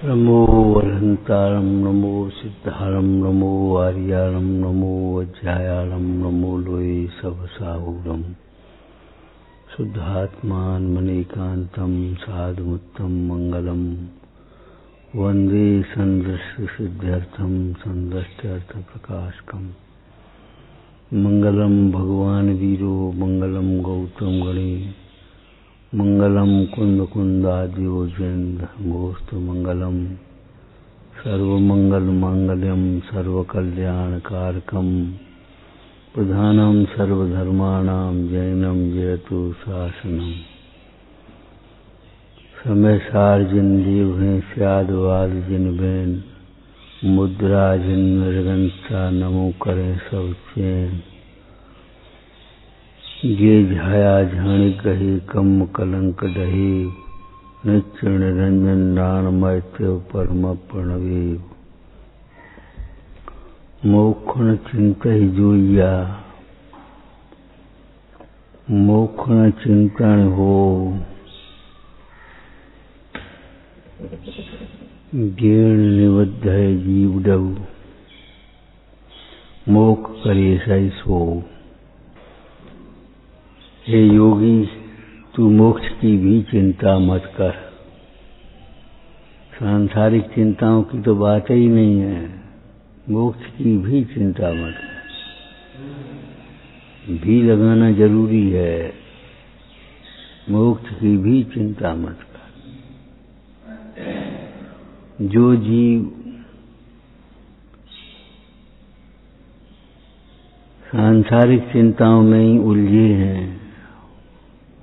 नमो अरहंतारं नमो सिद्धारं नमो आर्याणं नमो अज्ञायाणं नमो लोये सबसाहूरं शुद्धात्मान मणिकान्तं साधुमुत्तम मंगलम वंदे संदृष्टि सिद्ध्यर्थम संदृष्ट्यर्थ प्रकाशकम मंगलम भगवान वीरो मंगलम गौतम गणे मंगलम कुंद कुंदाद्यो जैनोस्तु मंगलम सर्वमंगल मांगल्यम सर्वकल्याणकारकम प्रधानम सर्वधर्माणां जैनम जयतु शासनम समय सार जिन देव हैं स्यादवाद जिन बैन मुद्रा जिन मृगंसा नमो करें सब चैन ये झाया झाणी कहे कम कलंक डहे नित्य निरंजन नाण मैत्य परम प्रणवे मोक्षण चिंतहि जोइया मोक्षण चिंतन हो ज्ञान निबद्ध है जीव डव मोक्ष करे सही सो। हे योगी, तू मोक्ष की भी चिंता मत कर। सांसारिक चिंताओं की तो बात ही नहीं है, मोक्ष की भी चिंता मत कर। भी लगाना जरूरी है, मोक्ष की भी चिंता मत कर। जो जीव सांसारिक चिंताओं में ही उलझे हैं,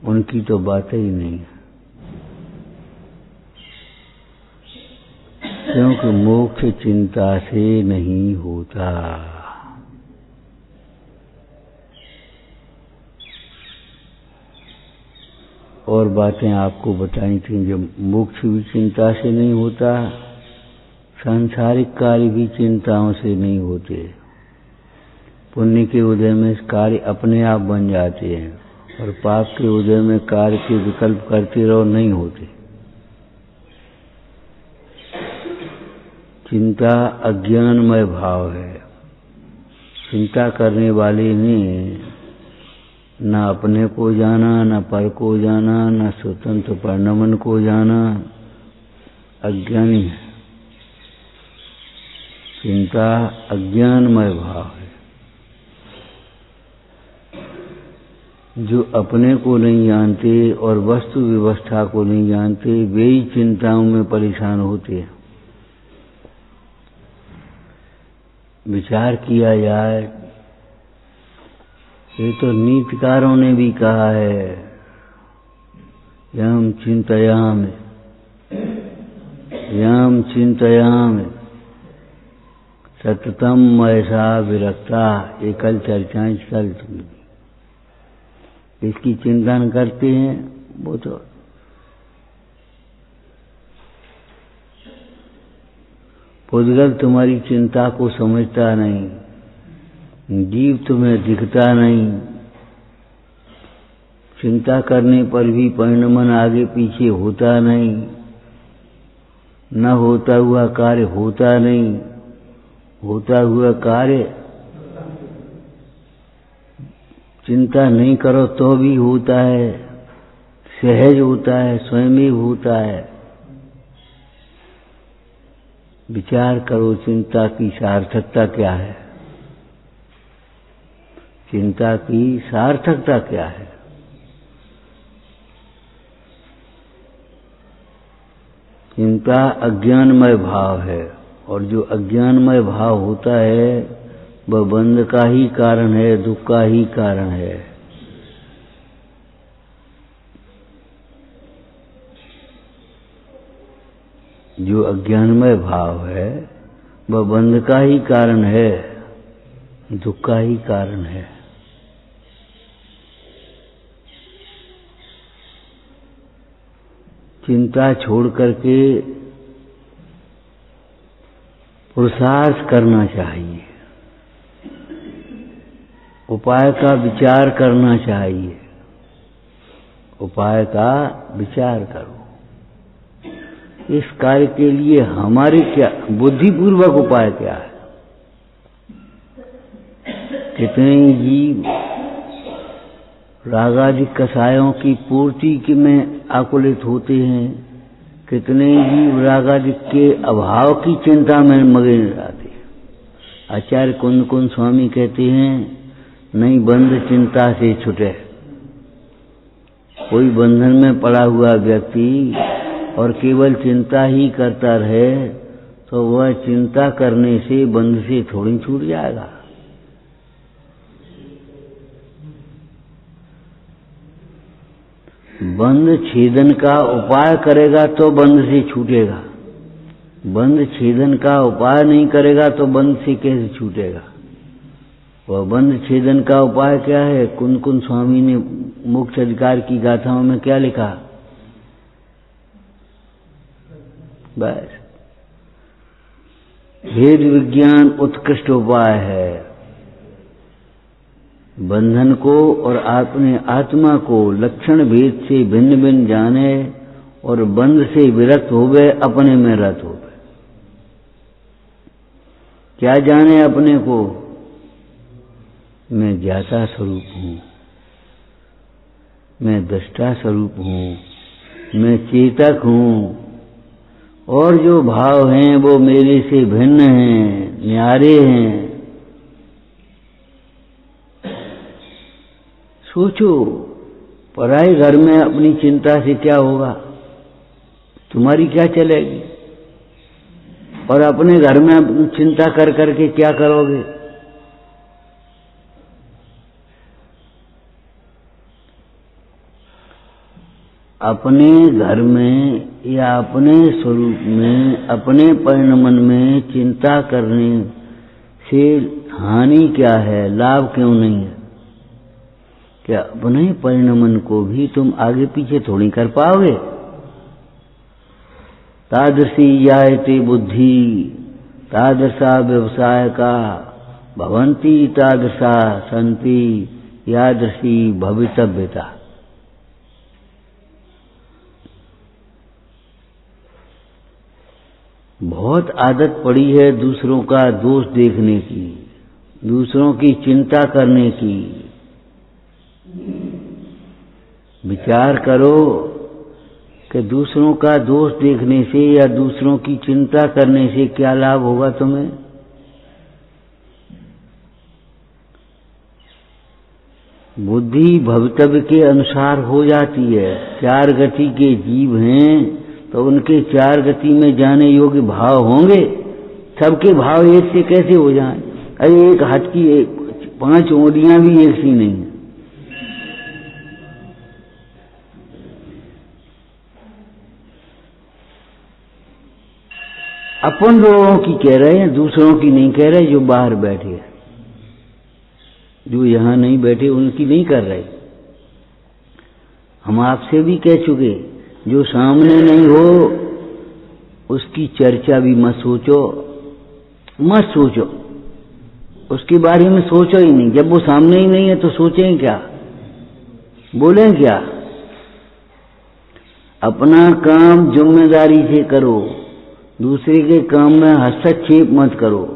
उनकी तो बात ही नहीं है, क्योंकि मोक्ष चिंता से नहीं होता। और बातें आपको बताई थी, जब मोक्ष भी चिंता से नहीं होता, सांसारिक कार्य भी चिंताओं से नहीं होते। पुण्य के उदय में कार्य अपने आप बन जाते हैं, और पाप के उदय में कार्य के विकल्प करते रहो, नहीं होते। चिंता अज्ञानमय भाव है। चिंता करने वाले ने न अपने को जाना, न पर को जाना, न स्वतंत्र परिणमन को जाना, अज्ञानी है। चिंता अज्ञानमय भाव है। जो अपने को नहीं जानते और वस्तु व्यवस्था को नहीं जानते, वे ही चिंताओं में परेशान होते हैं। विचार किया जाए, ये तो नीतिकारों ने भी कहा है, यम चिंतयामि सततम ऐसा विरक्ता। ये कल चर्चाएं चल चुकी। इसकी चिंता न करते हैं, वो तो पुद्गल तुम्हारी चिंता को समझता नहीं, जीव तुम्हें दिखता नहीं। चिंता करने पर भी परिणमन आगे पीछे होता नहीं, न होता हुआ कार्य होता नहीं, होता हुआ कार्य चिंता नहीं करो तो भी होता है, सहज होता है, स्वयं ही होता है। विचार करो, चिंता की सार्थकता क्या है? चिंता की सार्थकता क्या है? चिंता अज्ञानमय भाव है, और जो अज्ञानमय भाव होता है वह बंध का ही कारण है, दुख का ही कारण है। जो अज्ञानमय भाव है वह बंध का ही कारण है, दुख का ही कारण है। चिंता छोड़ करके पुरुषार्थ करना चाहिए, उपाय का विचार करना चाहिए। उपाय का विचार करो। इस कार्य के लिए हमारे क्या बुद्धिपूर्वक उपाय क्या है? कितने जीव रागादि कषायों की पूर्ति में आकुलित होते हैं, कितने जीव रागादि के अभाव की चिंता में मगन रहते हैं। आचार्य कुंद कुंद स्वामी कहते हैं, नहीं बंध चिंता से छुटे। कोई बंधन में पड़ा हुआ व्यक्ति और केवल चिंता ही करता रहे तो वह चिंता करने से बंध से थोड़ी छूट जाएगा। बंध छेदन का उपाय करेगा तो बंध से छूटेगा, बंध छेदन का उपाय नहीं करेगा तो बंध से कैसे छूटेगा? वह बंध छेदन का उपाय क्या है? कुंद कुंद स्वामी ने मोक्ष अधिकार की गाथाओं में क्या लिखा? बस, भेद विज्ञान उत्कृष्ट उपाय है। बंधन को और अपने आत्मा को लक्षण भेद से भिन्न भिन्न जाने और बंध से विरक्त होवे, अपने में रत होवे। क्या जाने अपने को? मैं ज्ञाता स्वरूप हूं, मैं दृष्टा स्वरूप हूं, मैं चेतक हूं, और जो भाव हैं वो मेरे से भिन्न हैं, न्यारे हैं। सोचो, पराए घर में अपनी चिंता से क्या होगा? तुम्हारी क्या चलेगी? और अपने घर में अपनी चिंता कर करके क्या करोगे? अपने घर में या अपने स्वरूप में, अपने परिणमन में चिंता करने से हानि क्या है, लाभ क्यों नहीं है? क्या अपने परिणमन को भी तुम आगे पीछे थोड़ी कर पाओगे? तादृशी जायते बुद्धि तादृशा व्यवसाय का भवंती तादृशा संति यादृशी भवितव्यता। बहुत आदत पड़ी है दूसरों का दोष देखने की, दूसरों की चिंता करने की। विचार करो कि दूसरों का दोष देखने से या दूसरों की चिंता करने से क्या लाभ होगा तुम्हें? बुद्धि भवितव्य के अनुसार हो जाती है। चार गति के जीव हैं तो उनके चार गति में जाने योग्य भाव होंगे। सबके भाव एक से कैसे हो जाएं? अरे एक हाथ की 5 उंगलियां भी एक सी नहीं है। अपन लोगों की कह रहे हैं, दूसरों की नहीं कह रहे। जो बाहर बैठे हैं, जो यहां नहीं बैठे, उनकी नहीं कर रहे। हम आपसे भी कह चुके, जो सामने नहीं हो उसकी चर्चा भी मत सोचो, मत सोचो, उसके बारे में सोचो ही नहीं। जब वो सामने ही नहीं है तो सोचें क्या, बोलें क्या? अपना काम जिम्मेदारी से करो, दूसरे के काम में हस्तक्षेप मत करो।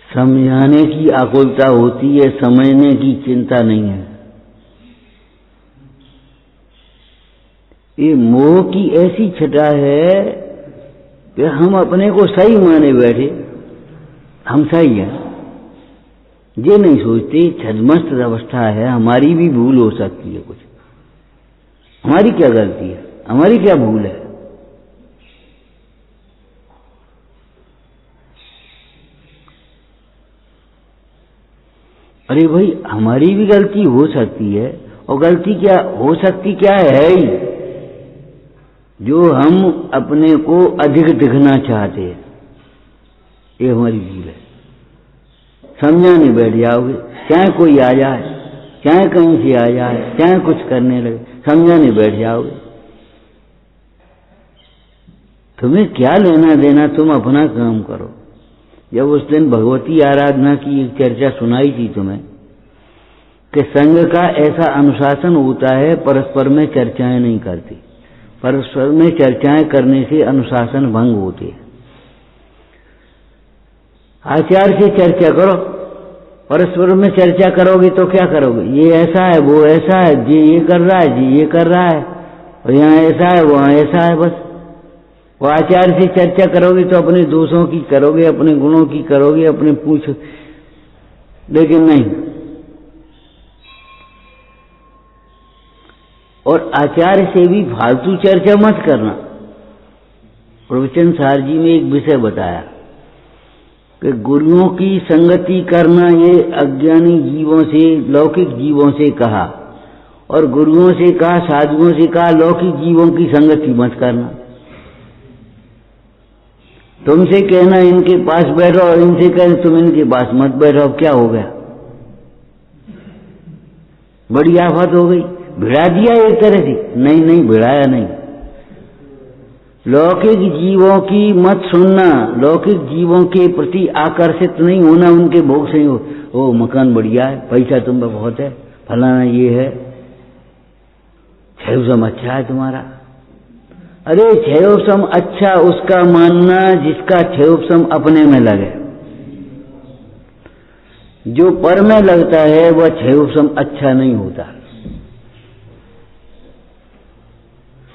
समझाने की आकुलता होती है, समझने की चिंता नहीं है। ये मोह की ऐसी छटा है कि हम अपने को सही माने बैठे, हम सही हैं। ये नहीं सोचते छद्मस्त अवस्था है, हमारी भी भूल हो सकती है। कुछ हमारी क्या गलती है, हमारी क्या भूल है? अरे भाई, हमारी भी गलती हो सकती है। और गलती क्या हो सकती, क्या है ही जो हम अपने को अधिक दिखना चाहते हैं। ये हमारी भूल है। समझाने बैठ जाओगे, चाहे कोई आ जाए, चाहे कहीं से आ जाए, चाहे कुछ करने लगे, समझाने बैठ जाओगे। तुम्हें क्या लेना देना, तुम अपना काम करो। जब उस दिन भगवती आराधना की एक चर्चा सुनाई थी तुम्हें कि संघ का ऐसा अनुशासन होता है, परस्पर में चर्चाएं नहीं करती। परस्पर में चर्चाएं करने से अनुशासन भंग होते हैं। आचार्य से चर्चा करो, परस्पर में चर्चा करोगे तो क्या करोगे? ये ऐसा है, वो ऐसा है, जी ये कर रहा है, जी ये कर रहा है, और यहाँ ऐसा है, वहाँ ऐसा है। बस वो आचार्य से चर्चा करोगे तो अपने दोषों की करोगे, अपने गुणों की करोगे, अपने पूछ, लेकिन नहीं। और आचार्य से भी फालतू चर्चा मत करना। प्रवचन सार जी में एक विषय बताया कि गुरुओं की संगति करना ये अज्ञानी जीवों से, लौकिक जीवों से कहा, और गुरुओं से कहा, साधुओं से कहा, लौकिक जीवों की संगति मत करना। तुमसे कहना इनके पास बैठो और इनसे कहना तुम इनके पास मत बैठो, अब क्या हो गया? बड़ी आफत हो गई। भिड़ा दिया एक तरह से? नहीं नहीं, भिड़ाया नहीं। लौकिक जीवों की मत सुनना, लौकिक जीवों के प्रति आकर्षित नहीं होना, उनके भोग से हो। ओ मकान बढ़िया है, पैसा तुम पे बहुत है, फलाना ये है, छयोसम अच्छा है तुम्हारा। अरे छयोसम अच्छा उसका मानना जिसका छयोसम अपने में लगे। जो पर में लगता है वह छयोसम अच्छा नहीं होता।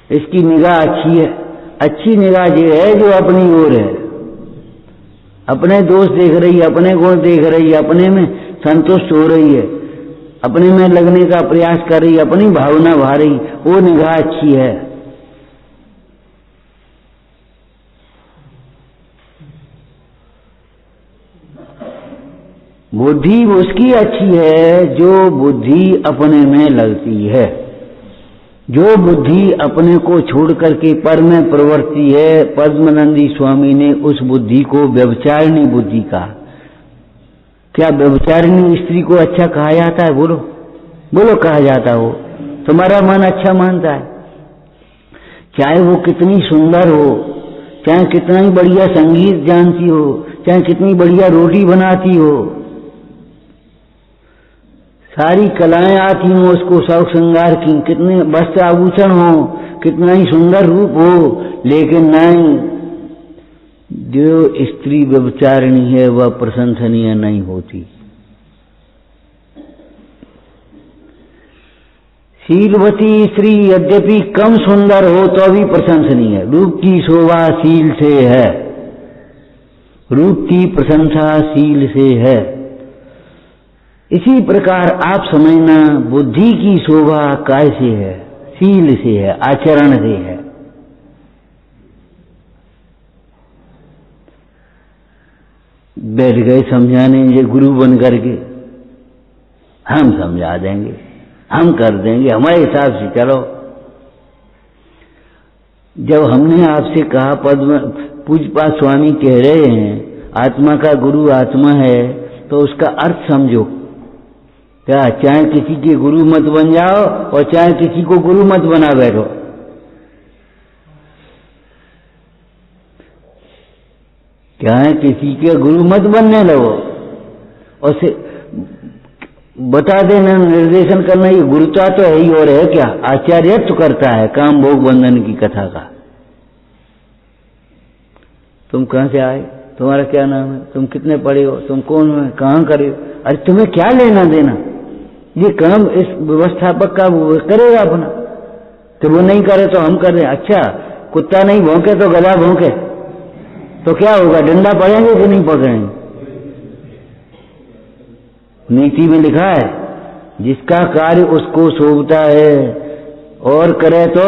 इसकी निगाह अच्छी है। अच्छी निगाह ये है जो अपनी ओर है, अपने दोष देख रही है, अपने गुण देख रही है, अपने में संतुष्ट हो रही है, अपने में लगने का प्रयास कर रही है, अपनी भावना भा रही, वो निगाह अच्छी है। बुद्धि उसकी अच्छी है जो बुद्धि अपने में लगती है। जो बुद्धि अपने को छोड़ करके पर में प्रवृत्ति है, पद्मनंदी स्वामी ने उस बुद्धि को व्यभिचारिणी बुद्धि कहा। क्या व्यभिचारिणी स्त्री को अच्छा कहा जाता है? बोलो बोलो, कहा जाता हो? तुम्हारा मन अच्छा मानता है? चाहे वो कितनी सुंदर हो, चाहे कितना ही बढ़िया संगीत जानती हो, चाहे कितनी बढ़िया रोटी बनाती हो, सारी कलाएं आती हों उसको शौक श्रृंगार की, कितने वस्त्र आभूषण हो, कितना ही सुंदर रूप हो, लेकिन नहीं, जो स्त्री व्यभिचारिणी है वह प्रशंसनीय नहीं होती। शीलवती स्त्री यद्यपि कम सुंदर हो तो भी प्रशंसनीय है। रूप की शोभा शील से है, रूप की प्रशंसा शील से है। इसी प्रकार आप समझना, बुद्धि की शोभा काय से है? शील से है, आचरण से है। बैठ गए समझाने ये गुरु बन करके, हम समझा देंगे, हम कर देंगे, हमारे हिसाब से चलो। जब हमने आपसे कहा, पद्म पूज्यपाद स्वामी कह रहे हैं आत्मा का गुरु आत्मा है, तो उसका अर्थ समझो। क्या चाहे किसी के गुरु मत बन जाओ और चाहे किसी को गुरु मत बना बैठो। चाहे किसी के गुरु मत बनने लगो और से बता देना, निर्देशन करना, ये गुरुता तो है ही और है क्या? आचार्यत्व करता है काम भोग बंधन की कथा का। तुम कहां से आए? तुम्हारा क्या नाम है? तुम कितने पढ़े हो? तुम कौन हो? कहां करे हो? अरे तुम्हें क्या लेना देना? ये काम इस व्यवस्थापक का वो करेगा अपना, तो वो नहीं करे तो हम कर रहे। अच्छा, कुत्ता नहीं भौंके तो गधा भौंके तो क्या होगा? डंडा पड़ेंगे कि नहीं पकड़ेंगे? नीति में लिखा है जिसका कार्य उसको शोभता है और करे तो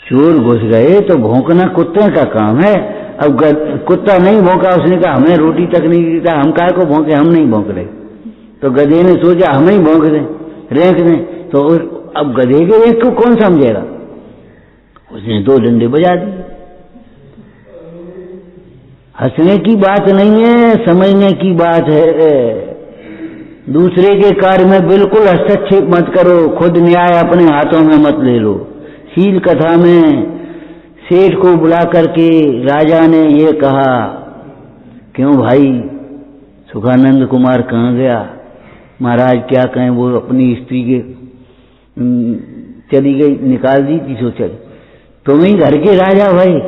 चोर घुस गए तो भौंकना कुत्ते का काम है। अब कुत्ता नहीं भौंका, उसने कहा हमें रोटी तक नहीं देता, हम काहे को भौंके? हम नहीं भौंक रहे। तो गधे ने सोचा हम ही भौंक दें, रेंक दें। तो अब गधे के रेंक को कौन समझेगा? उसने 2 डंडे बजा दिए। हंसने की बात नहीं है, समझने की बात है। दूसरे के कार्य में बिल्कुल हस्तक्षेप मत करो, खुद न्याय अपने हाथों में मत ले लो। शील कथा में सेठ को बुला करके राजा ने ये कहा, क्यों भाई सुखानंद कुमार कहाँ गया? महाराज क्या कहें, वो अपनी स्त्री के चली गई, निकाल दी थी, सोचा तुम ही घर के राजा भाई,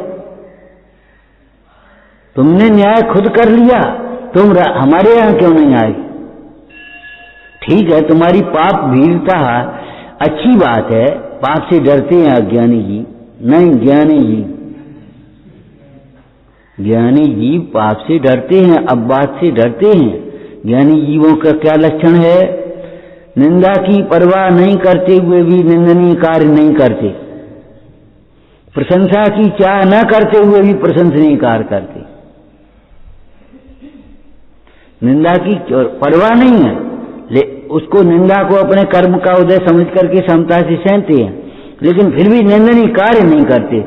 तुमने न्याय खुद कर लिया, तुम हमारे यहां क्यों नहीं आए? ठीक है, तुम्हारी पाप भीरता अच्छी बात है, पाप से डरते हैं अज्ञानी जी, नहीं ज्ञानी जीव पाप से डरते हैं, अब बात से डरते हैं। ज्ञानी जीवों का क्या लक्षण है? निंदा की परवाह नहीं करते हुए भी निंदनीय कार्य नहीं करते, प्रशंसा की चाह न करते हुए भी प्रशंसनीय कार्य करते। निंदा की परवाह नहीं है, उसको निंदा को अपने कर्म का उदय समझ करके समता से सहते हैं, लेकिन फिर भी निंदनीय कार्य नहीं करते।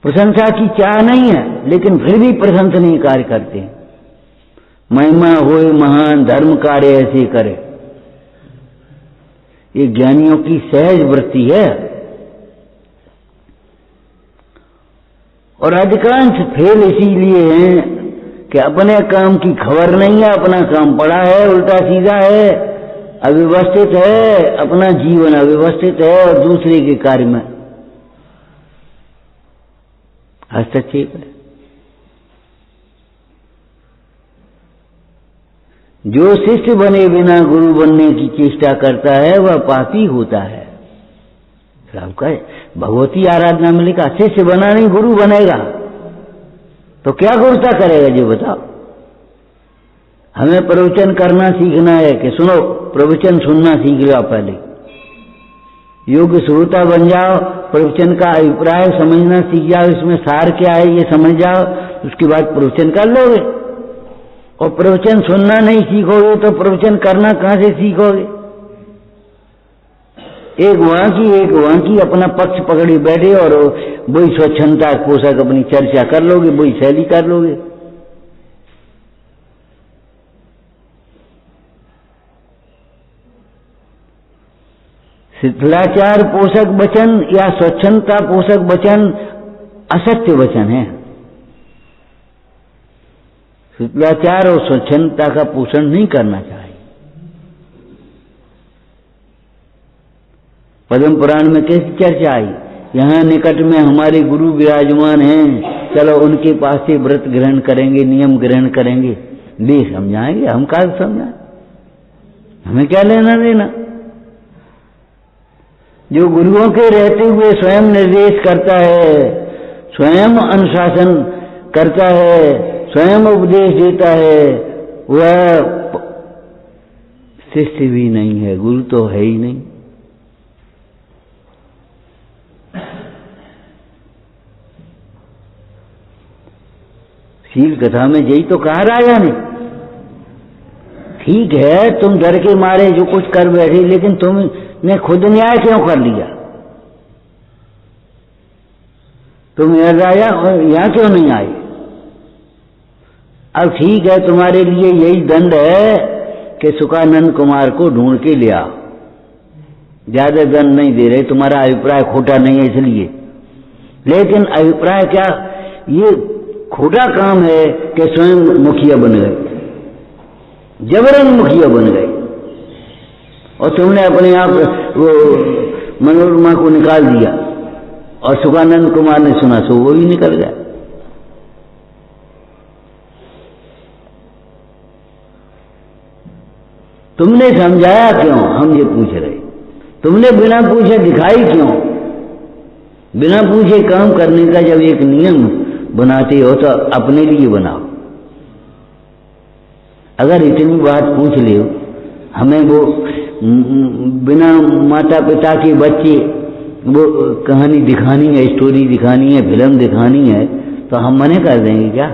प्रशंसा की चाह नहीं है, लेकिन फिर भी प्रशंसनीय कार्य करते हैं। महिमा होए महान धर्म कार्य ऐसे करे, ये ज्ञानियों की सहज वृत्ति है। और अधिकांश फेल इसीलिए हैं कि अपने काम की खबर नहीं है, अपना काम पड़ा है, उल्टा सीधा है, अव्यवस्थित है, अपना जीवन अव्यवस्थित है और दूसरे के कार्य में हस्तक्षेप है। जो शिष्य बने बिना गुरु बनने की चेष्टा करता है वह पापी होता है। आपका भगवती आराधना में लिखा, शिष्य बना नहीं गुरु बनेगा, तो क्या गुरुता करेगा जी बताओ? हमें प्रवचन करना सीखना है कि सुनो, प्रवचन सुनना सीख लो, पहले योग्य श्रोता बन जाओ, प्रवचन का अभिप्राय समझना सीख जाओ, इसमें सार क्या है ये समझ जाओ, उसके बाद प्रवचन कर लोगे। और प्रवचन सुनना नहीं सीखोगे तो प्रवचन करना कहां से सीखोगे? एक वहां की अपना पक्ष पकड़े बैठे और वही स्वच्छंदता पोषक अपनी चर्चा कर लोगे, वही शैली कर लोगे। शिथिलाचार पोषक वचन या स्वच्छंदता पोषक वचन असत्य वचन है। शिथिलाचार और स्वच्छंदता का पोषण नहीं करना चाहिए। पद्म पुराण में कैसी चर्चा आई, यहाँ निकट में हमारे गुरु विराजमान हैं, चलो उनके पास से व्रत ग्रहण करेंगे, नियम ग्रहण करेंगे, ले समझाएंगे, हम क्या समझाएं, हमें क्या लेना देना। जो गुरुओं के रहते हुए स्वयं निर्देश करता है, स्वयं अनुशासन करता है, स्वयं उपदेश देता है, वह शिष्य भी नहीं है, गुरु तो है ही नहीं। शील कथा में यही तो कहा राजा ने, ठीक है तुम डर के मारे जो कुछ कर बैठे, लेकिन तुमने खुद न्याय क्यों कर लिया? तुम राजा यहां क्यों नहीं आए? अब ठीक है, तुम्हारे लिए यही दंड है कि सुखानंद कुमार को ढूंढ के ले आओ। ज्यादा दंड नहीं दे रहे, तुम्हारा अभिप्राय खोटा नहीं है इसलिए, लेकिन अभिप्राय क्या, ये खोटा काम है कि स्वयं मुखिया बन गए, जबरन मुखिया बन गए, और तुमने अपने आप वो मनोरमा को निकाल दिया, और सुखानंद कुमार ने सुना सो वो भी निकल गया। तुमने समझाया क्यों, हम ये पूछ रहे। तुमने बिना पूछे दिखाई क्यों? बिना पूछे काम करने का जब एक नियम बनाते हो तो अपने लिए बनाओ। अगर इतनी बात पूछ ले, हमें वो बिना माता पिता के बच्चे वो कहानी दिखानी है, स्टोरी दिखानी है, फिल्म दिखानी है, तो हम मने कर देंगे क्या?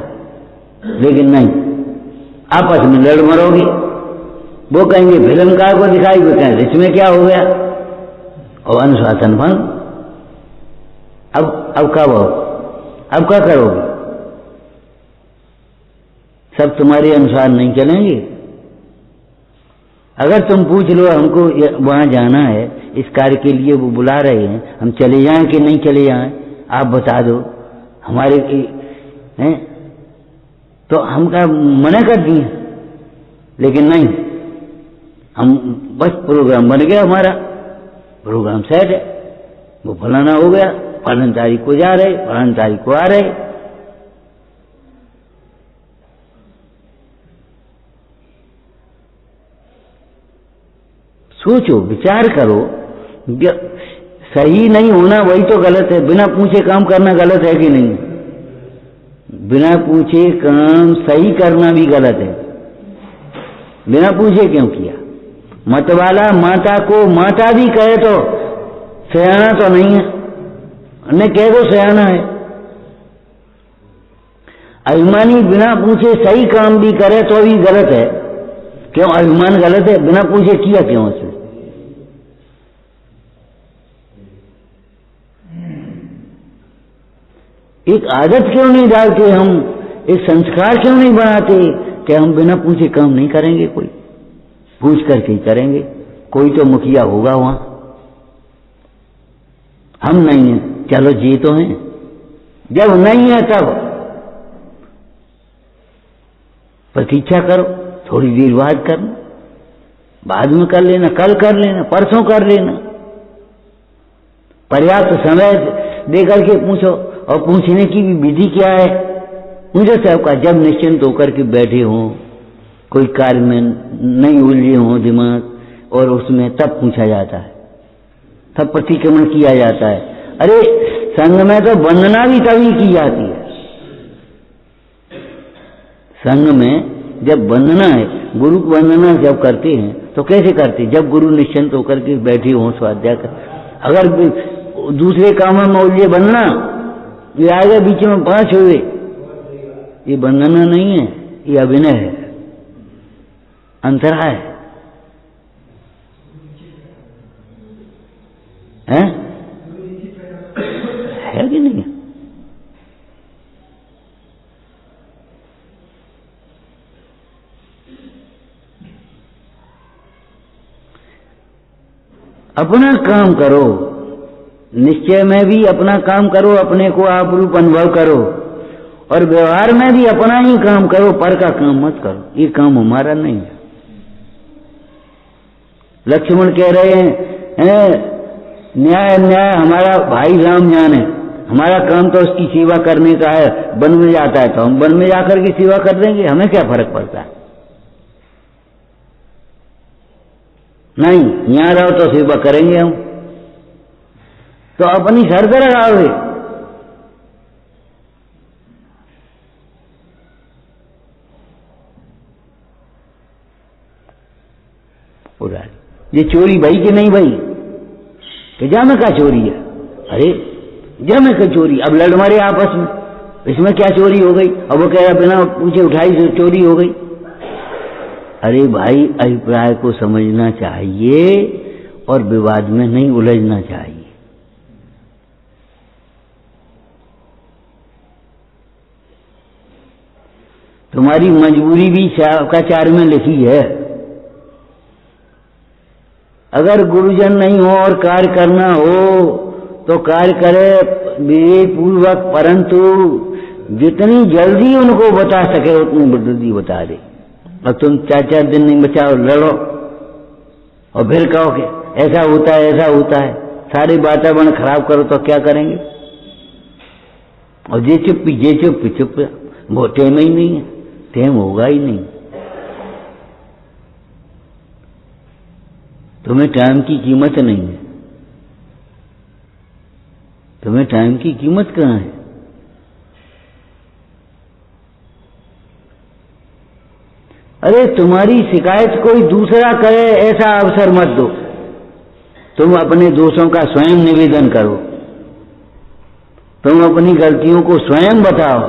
लेकिन नहीं, आपस में लड़ मरोगे। वो कहेंगे फिल्म का को दिखाई, वो कहेंगे इसमें क्या हो गया, और अनुशासन भंग। अब कब हो, अब क्या करोगे? सब तुम्हारे अनुसार नहीं चलेंगे। अगर तुम पूछ लो हमको वहां जाना है, इस कार्य के लिए वो बुला रहे हैं, हम चले जाएं कि नहीं चले जाएं, आप बता दो हमारे हैं, तो हम क्या मना कर दिए? लेकिन नहीं, हम बस प्रोग्राम बन गया, हमारा प्रोग्राम सेट है, वो फलाना हो गया, फलानी तारीख को जा रहे, फलानी तारीख को आ रहे। सोचो, विचार करो, सही नहीं होना वही तो गलत है। बिना पूछे काम करना गलत है कि नहीं? बिना पूछे काम सही करना भी गलत है। बिना पूछे क्यों किया? मतवाला माता को माता भी कहे तो सयाना तो नहीं है, न कह दो सयाना है। अभिमानी बिना पूछे सही काम भी करे तो भी गलत है। क्यों अभिमान गलत है? बिना पूछे किया क्यों उसने? एक आदत क्यों नहीं डालते हम, एक संस्कार क्यों नहीं बनाते कि हम बिना पूछे काम नहीं करेंगे, कोई पूछ करके ही करेंगे। कोई तो मुखिया होगा वहां, हम नहीं है, चलो जी तो हैं। जब नहीं है तब प्रतीक्षा करो, थोड़ी देर बाद करना, बाद में कर लेना, कल कर लेना, परसों कर लेना। पर्याप्त समय देकर के पूछो, और पूछने की भी विधि क्या है? मुझे सबका जब निश्चिंत होकर के बैठे हों, कोई कार्य में नहीं उलझे हों दिमाग, और उसमें तब पूछा जाता है, तब प्रतिक्रमण किया जाता है। अरे संघ में तो वंदना भी तभी की जाती है। संघ में जब वंदना है, गुरु की वंदना जब करते हैं तो कैसे करते? जब गुरु निश्चिंत होकर के बैठे हों स्वाध्याय कर। अगर दूसरे कामों में उलझे वंदना, ये आगे बीच में 5 हुए, ये वंदना नहीं है, ये अभिनय है, अंतराय है कि नहीं? अपना काम करो, निश्चय में भी अपना काम करो, अपने को आप रूप अनुभव करो, और व्यवहार में भी अपना ही काम करो, पर का काम मत करो। ये काम हमारा नहीं है। लक्ष्मण कह रहे हैं न्याय अन्याय हमारा भाई राम जाने, हमारा काम तो उसकी सेवा करने का है। वन में जाता है तो हम वन में जाकर के सेवा कर देंगे, हमें क्या फर्क पड़ता है? नहीं, यहां रहो तो सेवा करेंगे हम, तो अपनी शर्त लगाओगे। ये चोरी भाई कि नहीं भाई? कि जा में क्या चोरी है? अरे जा में क्या चोरी? अब लड़ मारे आपस में, इसमें क्या चोरी हो गई? अब वो कह रहा बिना पूछे उठाई से चोरी हो गई। अरे भाई, अभिप्राय को समझना चाहिए और विवाद में नहीं उलझना चाहिए। तुम्हारी मजबूरी भी शाकाचार में लिखी है। अगर गुरुजन नहीं हो और कार्य करना हो तो कार्य करे विवेक पूर्वक, परंतु जितनी जल्दी उनको बता सके उतनी जल्दी बता दे। और तुम 4-4 दिन नहीं बचाओ, लड़ो और फिर कहो कि ऐसा होता है, ऐसा होता है, सारे वातावरण खराब करो तो क्या करेंगे? और जे चुप वो टेम ही नहीं है, टेम होगा ही नहीं। तुम्हें टाइम की कीमत नहीं है। तुम्हें टाइम की कीमत कहाँ है? अरे तुम्हारी शिकायत कोई दूसरा करे ऐसा अवसर मत दो। तुम अपने दोषों का स्वयं निवेदन करो, तुम अपनी गलतियों को स्वयं बताओ।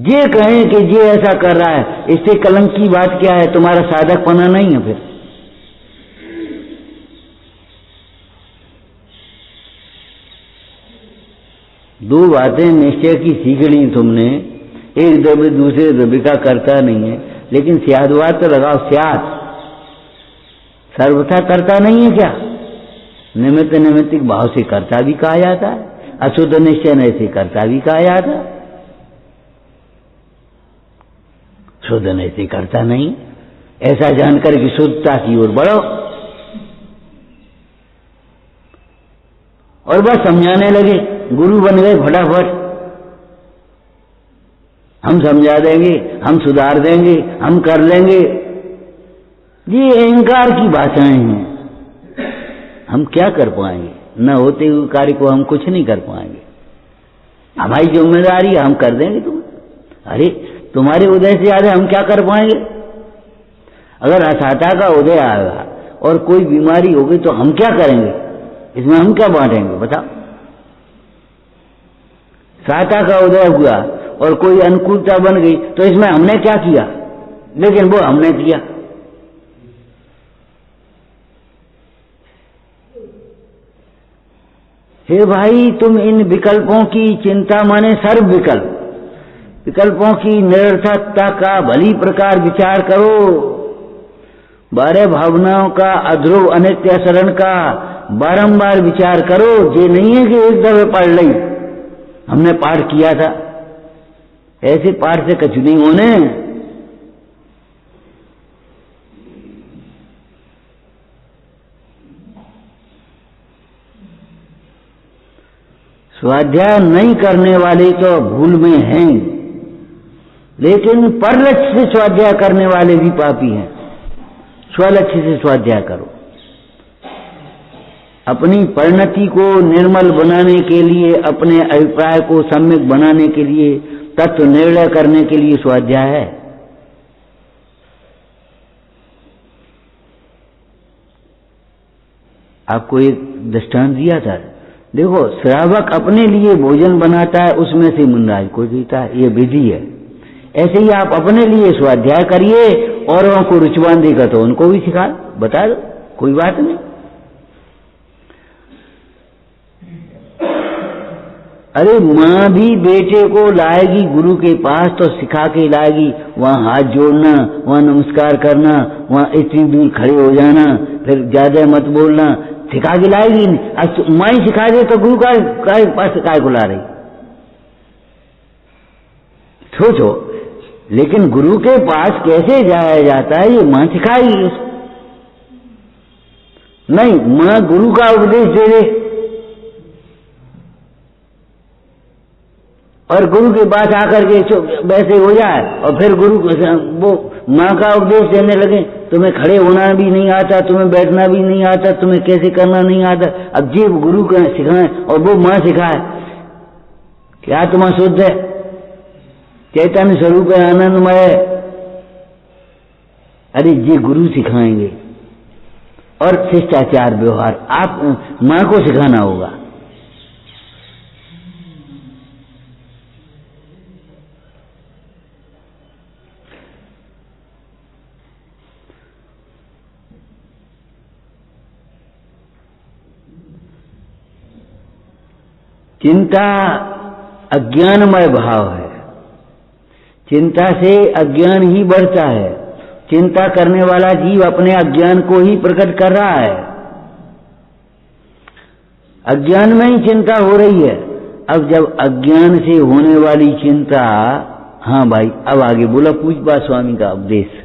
ये कहें कि ये ऐसा कर रहा है, इससे कलंक की बात क्या है? तुम्हारा साधकपना नहीं है। फिर दो बातें निश्चय की सीख ली तुमने, एक द्रव्य दूसरे द्रव्य का करता नहीं है, लेकिन स्यादवाद तो लगाओ, स्याद सर्वथा कर्ता नहीं है क्या? निमित्त निमित्तिक भाव से कर्ता भी कहा जाता है, अशुद्ध निश्चय से कर्ता भी कहा जाता है। शुद्ध निश्चय कर्ता नहीं, ऐसा जानकर कि शुद्धता की ओर बढ़ो। और बस समझाने लगे, गुरु बन गए फटाफट, हम समझा देंगे, हम सुधार देंगे, हम कर लेंगे। ये अहंकार की भाषाएं हैं। हम क्या कर पाएंगे? न होते हुए कार्य को हम कुछ नहीं कर पाएंगे। हमारी जिम्मेदारी है, हम कर देंगे। तुम अरे तुम्हारे उदय से ज्यादा हम क्या कर पाएंगे? अगर असाता का उदय आएगा और कोई बीमारी होगी तो हम क्या करेंगे? इसमें हम क्या बांटेंगे बताओ? साता का उदय हुआ और कोई अनुकूलता बन गई तो इसमें हमने क्या किया? लेकिन वो हमने किया। हे भाई, तुम इन विकल्पों की चिंता माने सर्व विकल्पों की निरर्थकता का भली प्रकार विचार करो। 12 भावनाओं का अध्रुव अनित्य शरण का बारंबार विचार करो। ये नहीं है कि एक दफे पढ़ ली, हमने पाठ किया था, ऐसे पाठ से कुछ नहीं होने। स्वाध्याय नहीं करने वाले तो भूल में हैं, लेकिन परलक्ष्य से स्वाध्याय करने वाले भी पापी हैं। स्वलक्ष्य से स्वाध्याय करो। अपनी परिणति को निर्मल बनाने के लिए, अपने अभिप्राय को सम्यक बनाने के लिए, तत्व निर्णय करने के लिए स्वाध्याय है। आपको एक दृष्टांत दिया था। देखो, श्रावक अपने लिए भोजन बनाता है, उसमें से मुनराज को देता है, ये विधि है। ऐसे ही आप अपने लिए स्वाध्याय करिए, औरों को रुचवान देगा तो उनको भी सिखा बता दो, कोई बात नहीं। अरे माँ भी बेटे को लाएगी गुरु के पास तो सिखा के लाएगी। वहां हाथ जोड़ना, वहां नमस्कार करना, वहां इतनी दूर खड़े हो जाना, फिर ज्यादा मत बोलना, सिखा के लाएगी। आज माँ ही सिखा दे तो गुरु का पास काय को ला रही? सोचो, लेकिन गुरु के पास कैसे जाया जाता है ये माँ सिखाएगी उसको। नहीं, माँ गुरु का उपदेश दे दे और गुरु के पास आकर के वैसे हो जाए, और फिर गुरु वो माँ का उपदेश देने लगे, तुम्हें खड़े होना भी नहीं आता, तुम्हें बैठना भी नहीं आता, तुम्हें कैसे करना नहीं आता। अब जी गुरु का सिखाए और वो माँ सिखाए, क्या तुम्हारा शुद्ध है? चैतन्य स्वरूप है, आनंदमय। अरे जी गुरु सिखाएंगे। और शिष्टाचार व्यवहार आप माँ को सिखाना होगा। चिंता अज्ञानमय भाव है। चिंता से अज्ञान ही बढ़ता है। चिंता करने वाला जीव अपने अज्ञान को ही प्रकट कर रहा है। अज्ञान में ही चिंता हो रही है। अब जब अज्ञान से होने वाली चिंता, हाँ भाई, अब आगे बोलो पूज्यपाद स्वामी का उपदेश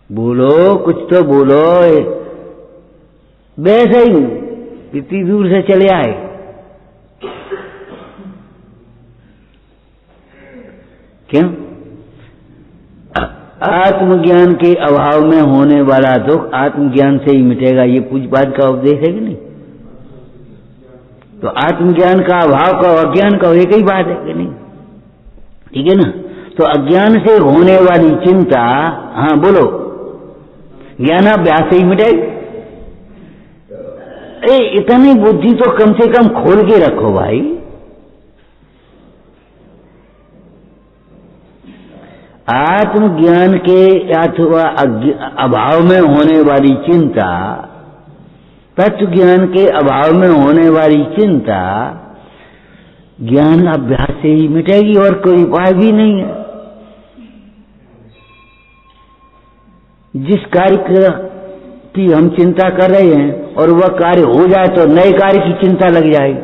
बोलो, कुछ तो बोलो। वैसे ही इतनी दूर से चले आए, क्यों? आत्मज्ञान के अभाव में होने वाला दुख आत्मज्ञान से ही मिटेगा, ये पूज्यपाद का उपदेश है कि नहीं? तो आत्मज्ञान का अभाव का अज्ञान का एक ही बात है कि नहीं? ठीक है ना? तो अज्ञान से होने वाली चिंता, हाँ बोलो, ज्ञानाभ्यास से ही मिटेगी। इतनी बुद्धि तो कम से कम खोल के रखो भाई। आत्मज्ञान के अथवा अभाव में होने वाली चिंता, तत्व ज्ञान के अभाव में होने वाली चिंता ज्ञान अभ्यास से ही मिटेगी, और कोई उपाय भी नहीं है। जिस कार्य की हम चिंता कर रहे हैं और वह कार्य हो जाए तो नए कार्य की चिंता लग जाएगी।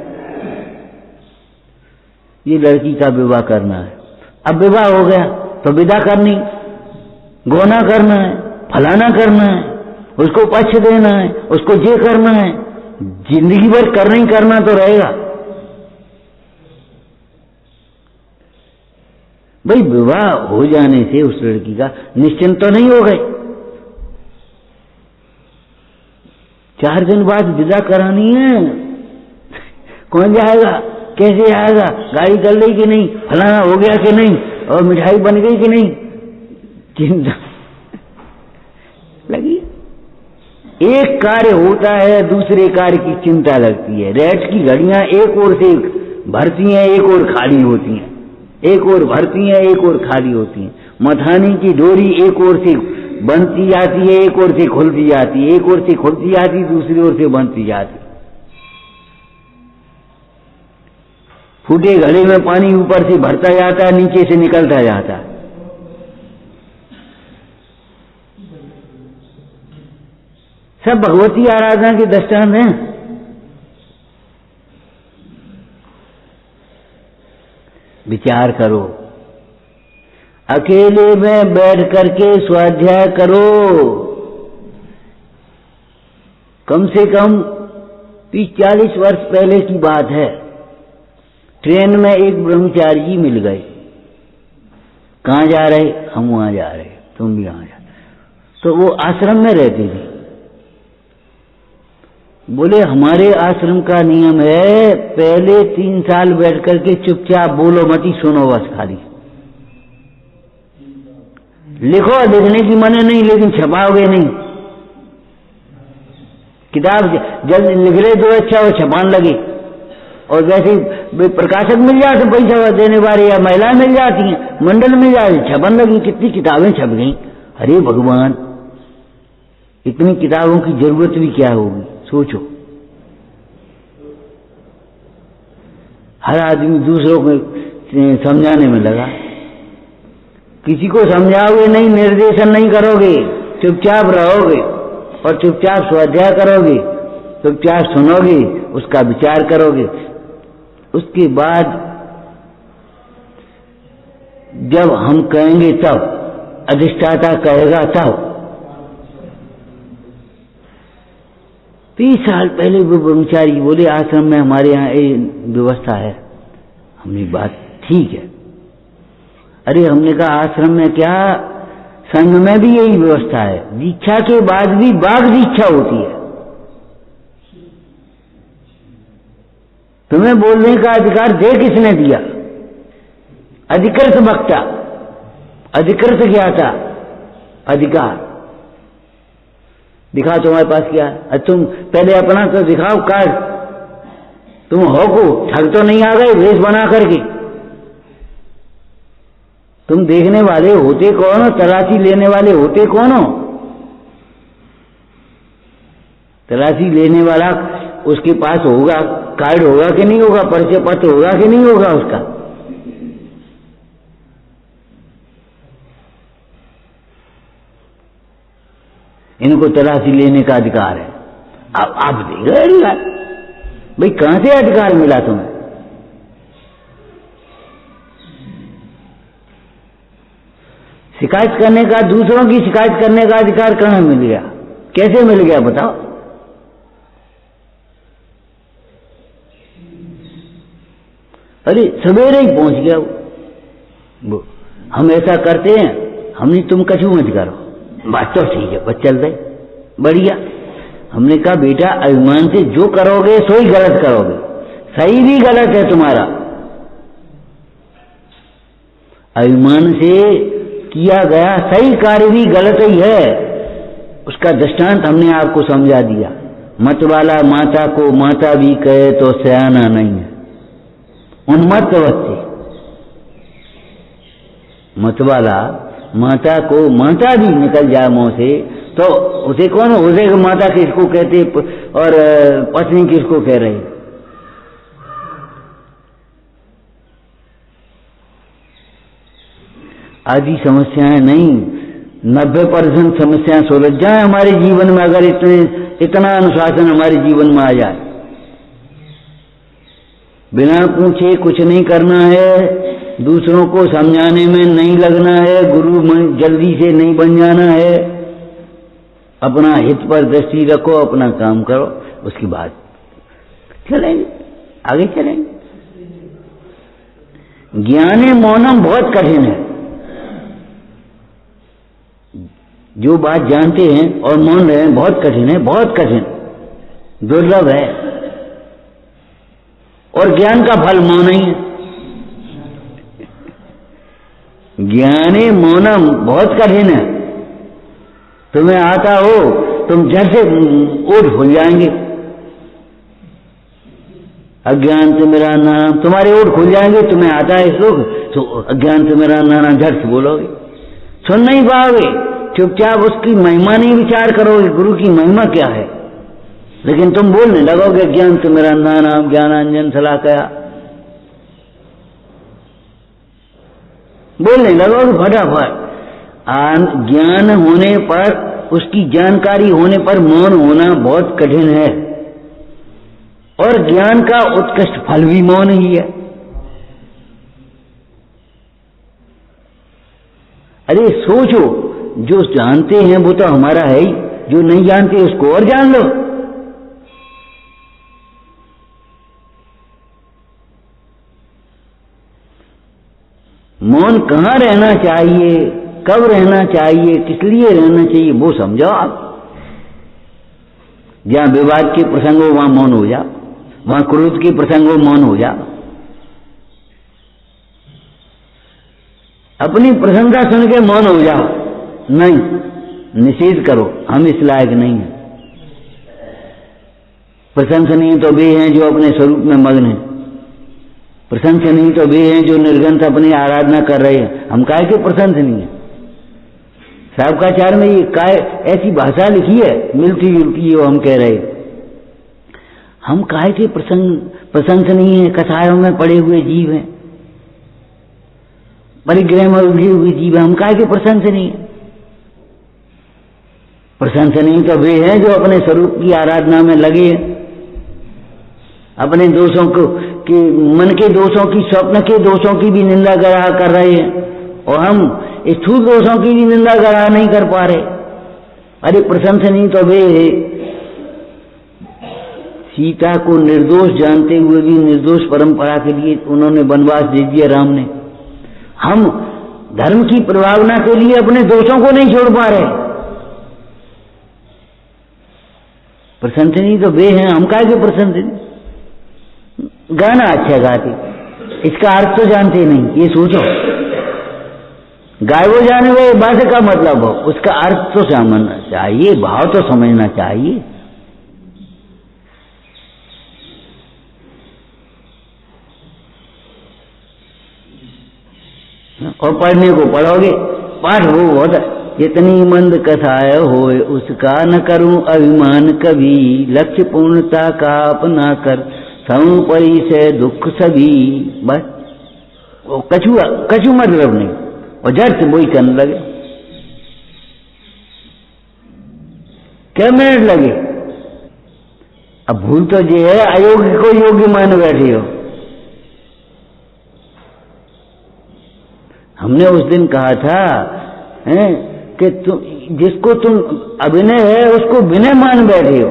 ये लड़की का विवाह करना है। अब विवाह हो गया तो विदा करनी, गोना करना है, फलाना करना है, उसको पक्ष देना है, उसको ये करना है, जिंदगी भर करना ही करना तो रहेगा। भाई विवाह हो जाने से उस लड़की का निश्चिंत तो नहीं हो गए, 4 दिन बाद विदा करानी है। कौन जाएगा, कैसे आएगा, गाड़ी चल रही कि नहीं, फलाना हो गया कि नहीं, और मिठाई बन गई कि नहीं, चिंता लगी। एक कार्य होता है दूसरे कार्य की चिंता लगती है। रेट की घड़ियां एक ओर से भरती हैं, एक ओर खाली होती हैं, एक ओर भरती हैं, एक ओर खाली होती हैं। मथानी की डोरी एक ओर से बनती जाती है, एक ओर से खुलती जाती है, एक ओर से खुलती जाती, दूसरी ओर से बनती जाती। फूटे घड़े में पानी ऊपर से भरता जाता है, नीचे से निकलता जाता है। सब भगवती आराधना के दृष्टांत हैं। विचार करो, अकेले में बैठ करके स्वाध्याय करो। कम से कम 30-40 वर्ष पहले की बात है। ट्रेन में एक ब्रह्मचारी जी मिल गए। कहाँ जा रहे, हम वहां जा रहे, तुम भी वहां जा। तो वो आश्रम में रहती थी। बोले हमारे आश्रम का नियम है, पहले 3 साल बैठ करके चुपचाप बोलो मती, सुनो बस खाली। लिखो, लिखने की मने नहीं, लेकिन छपाओगे नहीं। किताब जब लिख रहे तो अच्छा वो छपान लगे। और वैसे प्रकाशक मिल जाते, पैसा देने वाले, या महिलाएं मिल जाती हैं, मंडल मिल जाती, छपन लगी, कितनी किताबें छप गई। अरे भगवान, इतनी किताबों की जरूरत भी क्या होगी, सोचो। हर आदमी दूसरों को समझाने में लगा। किसी को समझाओगे नहीं, निर्देशन नहीं करोगे, चुपचाप रहोगे और चुपचाप स्वाध्याय करोगे, चुपचाप सुनोगे, उसका विचार करोगे। उसके बाद जब हम कहेंगे तब, अधिष्ठाता कहेगा तब। 30 साल पहले वो ब्रह्मचारी बोले आश्रम में हमारे यहाँ व्यवस्था है। हमने बात ठीक है। अरे हमने कहा आश्रम में क्या, संघ में भी यही व्यवस्था है। दीक्षा के बाद भी बाघ दीक्षा होती है। तुम्हें बोलने का अधिकार दे किसने दिया? अधिकृत वक्ता, अधिकृत ज्ञाता, अधिकार। दिखाओ तुम्हारे पास क्या है। तुम पहले अपना तो दिखाओ कार्ड। तुम हो को ठग तो नहीं आ गए भेष बना करके? तुम देखने वाले होते कौन हो, तलाशी लेने वाले होते कौन हो? तलाशी लेने वाला उसके पास होगा, कार्ड होगा कि नहीं होगा, परिचय पत्र होगा कि नहीं होगा उसका। इनको तलाशी लेने का अधिकार है। अब आप देख रहे अधिकार, भाई कहां से अधिकार मिला तुम्हें? शिकायत करने का, दूसरों की शिकायत करने का अधिकार कहां मिल गया, कैसे मिल गया बताओ? अरे सवेरे ही पहुंच गया वो। हम ऐसा करते हैं, हमने तुम कछु मत करो। बात तो ठीक है, बस चल रहे बढ़िया। हमने कहा बेटा अभिमान से जो करोगे सो ही गलत करोगे। सही भी गलत है तुम्हारा, अभिमान से किया गया सही कार्य भी गलत ही है। उसका दृष्टांत हमने आपको समझा दिया। मत वाला माता को माता भी कहे तो सयाना नहीं है। उन्मत्त बच्चे, मत वाला माता को माता भी निकल जाए मुंह से तो उसे कौन, उसे माता किसको कहते और पत्नी किसको कह रही? आदि समस्याएं नहीं, 90% समस्याएं सुलझ जाए हमारे जीवन में, अगर इतना अनुशासन हमारे जीवन में आ जाए। बिना पूछे कुछ नहीं करना है, दूसरों को समझाने में नहीं लगना है, गुरु जल्दी से नहीं बन जाना है, अपना हित पर दृष्टि रखो, अपना काम करो, उसकी बात चलेंगे, आगे चलेंगे। ज्ञाने मौनम बहुत कठिन है। जो बात जानते हैं और मौन रहे हैं बहुत कठिन है, बहुत कठिन, दुर्लभ है। और ज्ञान का फल मौन ही है। ज्ञाने मौनम बहुत कठिन है। तुम्हें आता हो तुम झट से ओठ खुल जाएंगे। अज्ञान से मेरा नाम, तुम्हारे ओठ खुल जाएंगे, तुम्हें आता है श्लोक तो अज्ञान से मेरा नाम झट से बोलोगे, सुन नहीं पाओगे, चुपचाप उसकी महिमा नहीं विचार करोगे, गुरु की महिमा क्या है, लेकिन तुम बोलने लगोगे ज्ञान से मेरा नाम ज्ञानांजन शलाकया, बोलने लगोगे फटाफट। ज्ञान होने पर, उसकी जानकारी होने पर मौन होना बहुत कठिन है, और ज्ञान का उत्कृष्ट फल भी मौन ही है। अरे सोचो, जो जानते हैं वो तो हमारा है ही, जो नहीं जानते उसको और जान लो। मौन कहाँ रहना चाहिए, कब रहना चाहिए, किस लिए रहना चाहिए, वो समझो आप। जहां विवाद के प्रसंग हो वहां मौन हो जा, वहां क्रोध के प्रसंग हो मौन हो जा। अपनी प्रशंसा सुन के मौन हो जाओ, नहीं, निषेध करो, हम इस लायक नहीं है। प्रशंसनीय तो वे हैं जो अपने स्वरूप में मग्न हैं, प्रशंसनीय तो वे हैं जो निर्गंत अपनी आराधना कर रहे हैं। हम काहे के प्रशंसनीय? साहबकाचार्य में ये काय ऐसी भाषा लिखी है मिलती जुलती, वो हम कह रहे हम काहे के प्रशंसनीय है? कसायों में पड़े हुए जीव हैं, परिग्रह में उलझे हुए जीव हैं, हम काहे के प्रशंसनीय? प्रशंसनीय तो वे हैं जो अपने स्वरूप की आराधना में लगे हैं, अपने दोषों को कि मन के दोषों की, स्वप्न के दोषों की भी निंदा कर रहे हैं, और हम स्थूल दोषों की भी निंदा नहीं कर पा रहे। अरे प्रशंसनीय तो वे है, सीता को निर्दोष जानते हुए भी निर्दोष परंपरा के लिए उन्होंने वनवास दे दिया राम ने। हम धर्म की प्रभावना के लिए अपने दोषों को नहीं छोड़ पा रहे। प्रशंसनीय तो वे हैं, हम काहे के प्रशंसनीय? गाना अच्छा गाते, इसका अर्थ तो जानते नहीं, ये सोचो। गाय वो जाने वो बात का मतलब हो, उसका अर्थ तो समझना चाहिए, भाव तो समझना चाहिए। और पढ़ने को पढ़ोगे, पाठ वो बहुत, जितनी मंद कथाय होए उसका न करूं अभिमान कभी, लक्ष्य पूर्णता का अपना कर समुपरि से दुख सभी। बस वो कछु मतलब नहीं, और झट से वही करने लगे। क्या मिनट लगे? अब भूल तो ये है, अयोग्य को योग्य मान बैठे हो। हमने उस दिन कहा था कि जिसको तुम अभिनय है उसको विनय मान बैठे हो,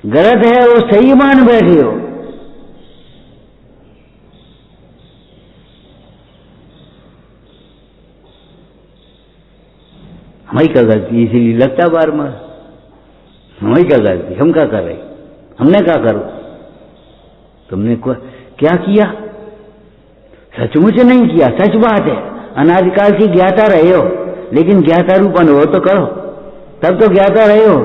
गलत है वो सही मान बैठे हो। हमारी क्या गलती, इसीलिए लगता बार बार हमारी क्या गलती, हम क्या कर रहे, हमने क्या करो, तुमने क्या किया? सचमुच नहीं किया, सच बात है। अनादिकाल की ज्ञाता रहे हो, लेकिन ज्ञाता रूप अनुभव तो करो, तब तो ज्ञाता रहे हो।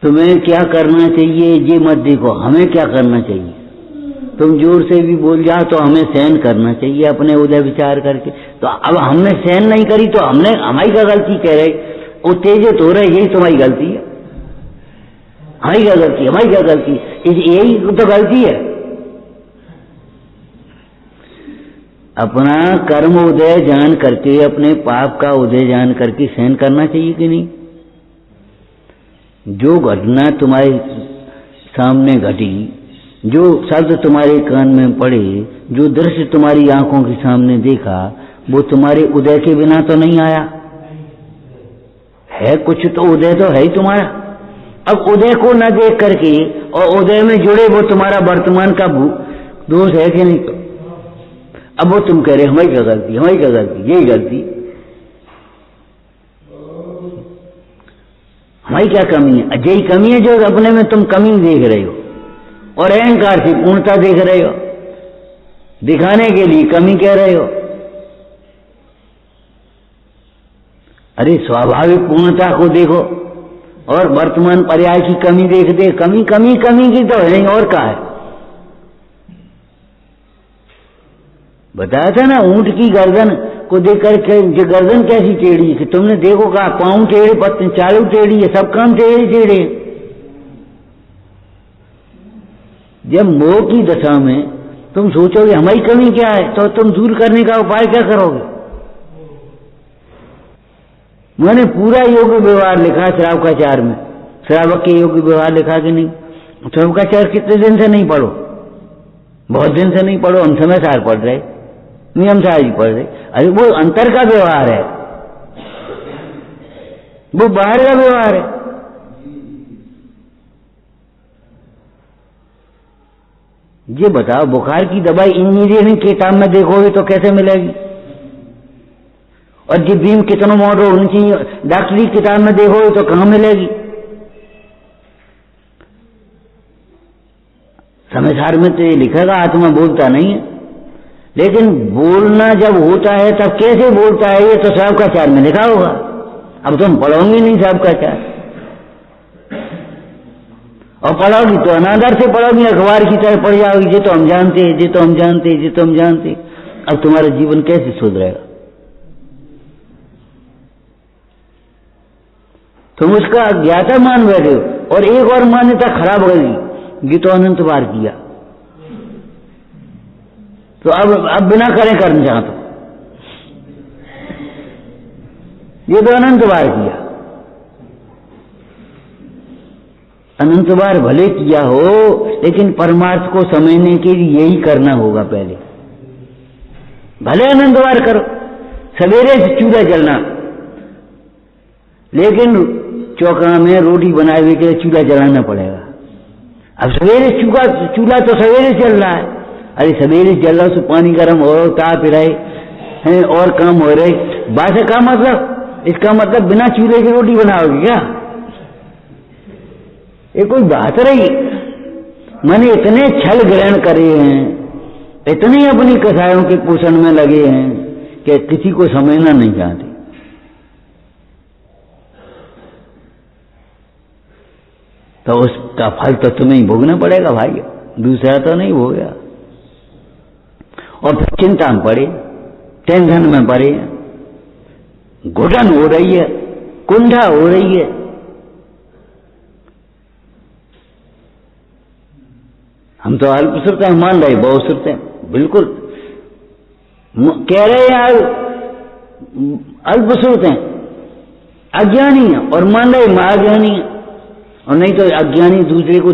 तुम्हें क्या करना चाहिए ये मत देखो, हमें क्या करना चाहिए। तुम जोर से भी बोल जाओ तो हमें सहन करना चाहिए अपने उदय विचार करके। तो अब हमने सहन नहीं करी तो हमने हमारी क्या गलती कह रहे? उत्तेजित हो रहे, यही तुम्हारी गलती है। हमारी क्या गलती, हमारी क्या गलती, यही तो गलती है। अपना कर्म उदय जान करके, अपने पाप का उदय जान करके सहन करना चाहिए कि नहीं? जो घटना तुम्हारे सामने घटी, जो शब्द तुम्हारे कान में पड़े, जो दृश्य तुम्हारी आंखों के सामने देखा, वो तुम्हारे उदय के बिना तो नहीं आया है। कुछ तो उदय तो है ही तुम्हारा। अब उदय को न देख करके और उदय में जुड़े वो तुम्हारा वर्तमान का दोष है कि नहीं? अब वो तुम कह रहे हमारी क्या गलती, हमारी क्या गलती, यही गलती, हमारी क्या कमी है? यही कमी है जो अपने में तुम कमी देख रहे हो और अहंकार से पूर्णता देख रहे हो, दिखाने के लिए कमी कह रहे हो। अरे स्वाभाविक पूर्णता को देखो और वर्तमान पर्याय की कमी देखते। कमी कमी कमी की तो है नहीं, और क्या है? बताया था ना, ऊंट की गर्दन को देखकर जो गर्दन कैसी टेढ़ी कि तुमने देखो कहा पांव टेढ़े, पत्ते चालू टेढ़ी है, सब काम टेढ़े टेढ़े। जब मोह की दशा में तुम सोचोगे हमारी कमी क्या है, तो तुम दूर करने का उपाय क्या करोगे? मैंने पूरा योग्य व्यवहार लिखा श्रावकाचार में। श्रावक के योग्य व्यवहार लिखा कि नहीं? श्रावकाचार कितने दिन से नहीं पढ़ो? बहुत दिन से नहीं पढ़ो। हम समय सार पढ़ रहे, नियम सार ही पढ़ रहे। अरे वो अंतर का व्यवहार है, वो बाहर का व्यवहार है। ये बताओ, बुखार की दवाई इंजीनियरिंग किताब में देखोगे तो कैसे मिलेगी? और जी बीम कितनों मोड़ो उनकी डॉक्टरी किताब में देखोगे तो कहां मिलेगी? समाचार में तो ये लिखेगा आत्मा बोलता नहीं है, लेकिन बोलना जब होता है तब कैसे बोलता है ये तो श्रावकाचार में लिखा होगा। अब तुम पढ़ोगे नहीं श्रावकाचार, और पढ़ोगी तो अनादर से पढ़ोगी, अखबार की तरह पढ़ जाओगी, ये तो हम जानते, ये तो हम जानते, ये तो हम जानते। अब तुम्हारा जीवन कैसे सुधरेगा? तुम उसका अज्ञाता मान बैठे हो और एक और मान्यता खराब हो गई, ये तो अनंत बार किया, तो अब बिना करें कर्म चाह तो ये तो अनंत बार किया। अनंत बार भले किया हो, लेकिन परमार्थ को समझने के लिए यही करना होगा पहले। भले अनंत बार करो, सवेरे से चूल्हा जलना, लेकिन चौका में रोटी बनाए हुए के लिए चूल्हा जलाना पड़ेगा। अब सवेरे चूल्हा तो सवेरे चल रहा है। अरे सवेरे चल रहा तो पानी गर्म हो रहा, ताप रहे हैं और काम हो रहे, बात का मतलब, इसका मतलब बिना चूल्हे की रोटी बनाओगे क्या? ये कोई बात रही? मैंने इतने छल ग्रहण करे हैं, इतने अपनी कसायों के पोषण में लगे हैं कि किसी को समझना नहीं चाहते। तो उसका फल तो तुम्हें ही भोगना पड़ेगा भाई, दूसरा तो नहीं भोगेगा। और फिर चिंता में पड़े, टेंशन में पड़े, घुटन हो रही है, कुंठा हो रही है। हम तो अल्पश्रुत मान रहे, बहुत श्रुत हैं, बिल्कुल कह रहे हैं यार अल्पश्रुत हैं, अज्ञानी है, और मान रहे महाज्ञानी है। और नहीं तो अज्ञानी दूसरे को,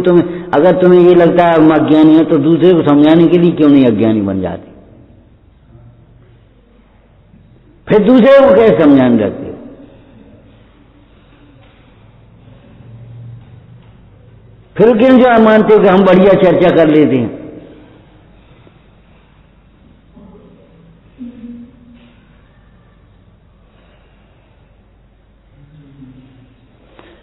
अगर तुम्हें ये लगता है हम अज्ञानी है तो दूसरे को समझाने के लिए क्यों नहीं अज्ञानी बन जाते? फिर दूसरे को कैसे समझाने लगते? फिर क्यों जो मानते हो कि हम बढ़िया चर्चा कर लेते हैं?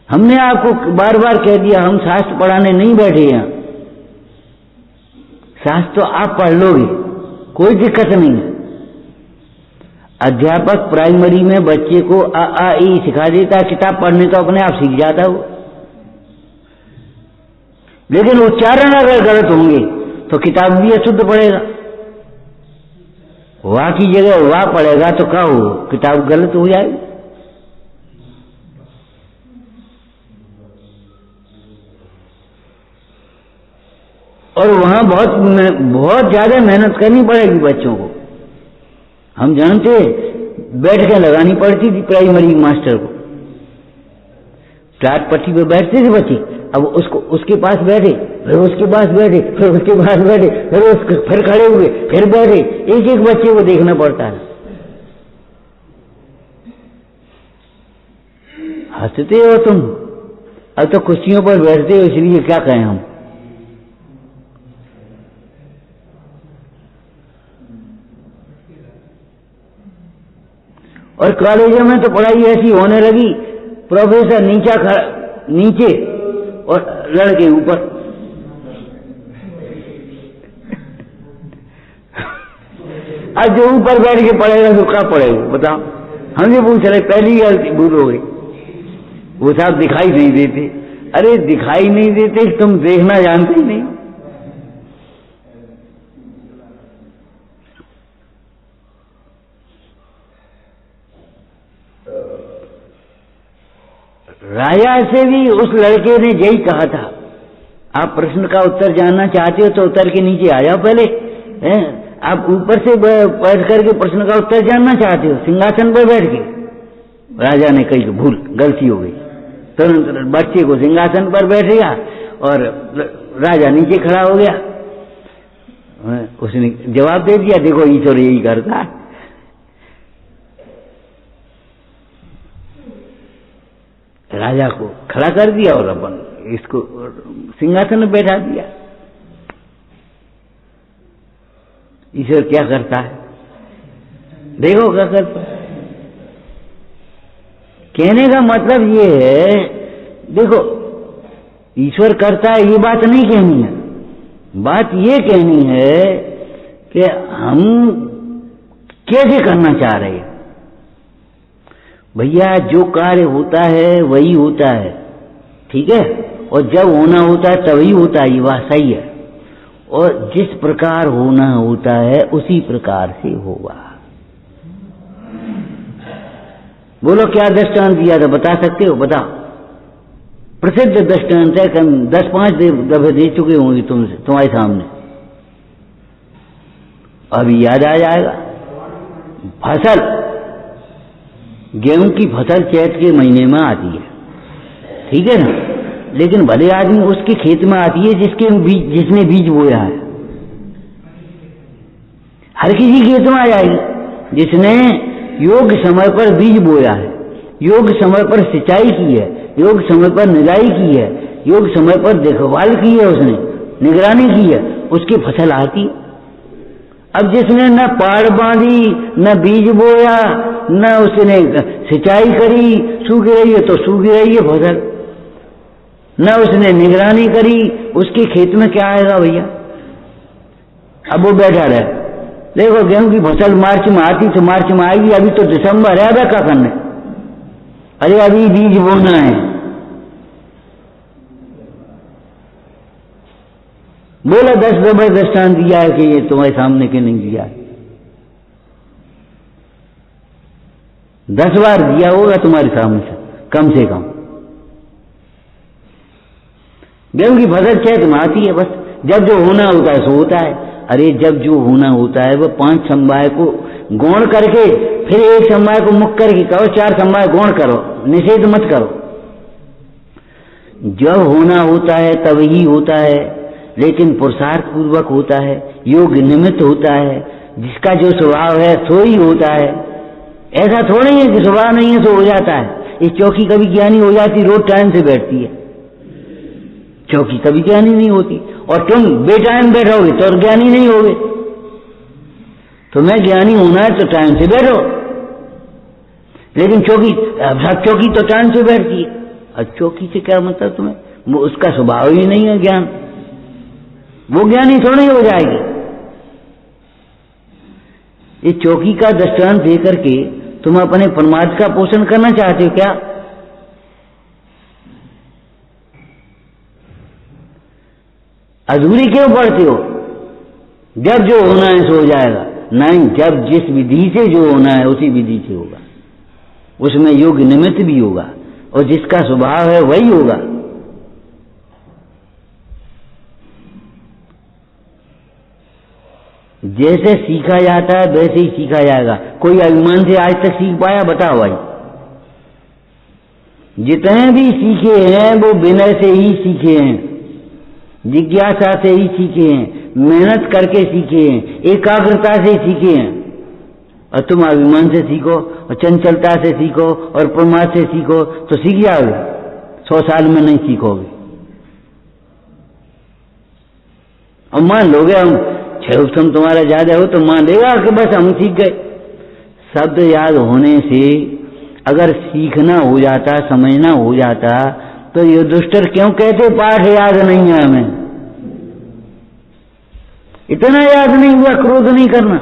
हमने आपको बार बार कह दिया, हम शास्त्र पढ़ाने नहीं बैठे हैं। शास्त्र तो आप पढ़ लोगे, कोई दिक्कत नहीं है। अध्यापक प्राइमरी में बच्चे को अ आ ई सिखा देता है, किताब पढ़ने तो अपने आप सीख जाता हो, लेकिन उच्चारण अगर गलत होंगे तो किताब भी अशुद्ध पड़ेगा। वाह की जगह वाह पड़ेगा तो क्या हो, किताब गलत हो जाएगी। वहां बहुत ज्यादा मेहनत करनी पड़ेगी बच्चों को। हम जानते बैठ के लगानी पड़ती थी प्राइमरी मास्टर को, टाट पट्टी पे बैठते थे बच्चे। अब उसके पास बैठे, फिर उसके पास बैठे, फिर उसके पास बैठे, फिर खड़े हुए, फिर बैठे, एक एक बच्चे को देखना पड़ता है। हंसते हो तुम, अब तो कुर्सियों पर बैठते हो, इसलिए क्या कहें हम। और कॉलेजों में तो पढ़ाई ऐसी होने लगी, प्रोफेसर नीचे और लड़के ऊपर। अब जो ऊपर बैठ के पढ़ेगा तो क्या पढ़ेगा बताओ। हमसे पूछ रहे, पहली गलती भूल हो गई, वो साहब दिखाई नहीं देते। अरे दिखाई नहीं देते, तुम देखना जानते ही नहीं। राजा से भी उस लड़के ने यही कहा था, आप प्रश्न का उत्तर जानना चाहते हो तो उतर के नीचे आ जाओ पहले। आप ऊपर से बैठ करके प्रश्न का उत्तर जानना चाहते हो सिंहासन पर बैठ के। राजा ने कही भूल, गलती हो गई। तुरंत बच्चे को सिंहासन पर बैठ गया और राजा नीचे खड़ा हो गया। उसने जवाब दे दिया, देखो ईश्वर यही करता है। राजा को खड़ा कर दिया और अपन इसको सिंहासन में बैठा दिया। ईश्वर क्या करता है, देखो क्या करता है। कहने का मतलब ये है, देखो ईश्वर करता है ये बात नहीं कहनी है, बात ये कहनी है कि हम कैसे करना चाह रहे हैं। भैया जो कार्य होता है वही होता है, ठीक है, और जब होना होता है तभी होता है, ये बात सही है। और जिस प्रकार होना होता है उसी प्रकार से होगा। बोलो क्या दृष्टांत दिया था, बता सकते हो, बताओ। प्रसिद्ध दृष्टांत है, 10-5 दफे दे चुके होंगे तुम्हारे सामने, अभी याद आ जाएगा। फसल, गेहूं की फसल चैत के महीने में आती है, ठीक है ना, लेकिन भले आदमी उसके खेत में आती है जिसने बीज बोया है। हर किसी खेत में आ जाएगी जिसने योग्य समय पर बीज बोया है, योग्य समय पर सिंचाई की है, योग्य समय पर निराई की है, योग्य समय पर देखभाल की है, उसने निगरानी की है, उसकी फसल आती है। अब जिसने न पाड़ बांधी, न बीज बोया, न उसने सिंचाई करी, सूख रही है तो सूख रही है फसल, न उसने निगरानी करी, उसके खेत में क्या आएगा भैया। अब वो बैठा रहे, देखो गेहूं की फसल मार्च में आती तो मार्च में आएगी, अभी तो दिसंबर है, अब क्या करना है, अरे अभी बीज बोना है। बोला 10 दफे दृष्टांत दिया है कि ये तुम्हारे सामने के नहीं दिया, 10 बार दिया होगा तुम्हारे सामने से कम। गेहूं की फसल चैत में आती है, बस जब जो होना होता है सो होता है। अरे जब जो होना होता है वो 5 समवाय को गौण करके फिर एक समवाय को मुक्त करके कहो 4 समवाय गौण करो, निषेध मत करो। जब होना होता है तब ही होता है, लेकिन पुरुषार्थ पूर्वक होता है, योग निमित्त होता है, जिसका जो स्वभाव है सो ही होता है। ऐसा थोड़ा ही है कि स्वभाव नहीं है सो हो जाता है। इस चौकी कभी ज्ञानी हो जाती, रोज टाइम से बैठती है, चौकी कभी ज्ञानी नहीं होती। और तुम बेटाइम बैठोगे तो ज्ञानी नहीं होगे। तुम्हें ज्ञानी होना है तो टाइम से बैठो, लेकिन चौकी तो टाइम से बैठती है। अब चौकी से क्या मतलब तुम्हें, वो उसका स्वभाव ही नहीं है ज्ञान, वो ज्ञानी थोड़ी हो जाएगी। इस चौकी का दृष्टांत देकर के तुम अपने परमार्थ का पोषण करना चाहते हो क्या? अधूरी क्यों पढ़ते हो? जब जो होना है सो हो जाएगा। नहीं, जब जिस विधि से जो होना है उसी विधि से होगा, उसमें योग निमित्त भी होगा, और जिसका स्वभाव है वही होगा। जैसे सीखा जाता है वैसे ही सीखा जाएगा। कोई अभिमान से आज तक सीख पाया? बताओ भाई। जितने भी सीखे हैं वो विनय से ही सीखे हैं, जिज्ञासा से ही सीखे हैं, मेहनत करके सीखे हैं, एकाग्रता से सीखे हैं। और तुम अभिमान से सीखो और चंचलता से सीखो और प्रमाद से सीखो तो सीख जाओगे, 100 साल में नहीं सीखोगे। और मान लोगे हम तुम तुम्हारा ज्यादा हो तो मान लेगा कि बस हम सीख गए। शब्द याद होने से अगर सीखना हो जाता, समझना हो जाता तो ये दुष्टर क्यों कहते पाठ याद नहीं है हमें? इतना याद नहीं हुआ क्रोध नहीं करना,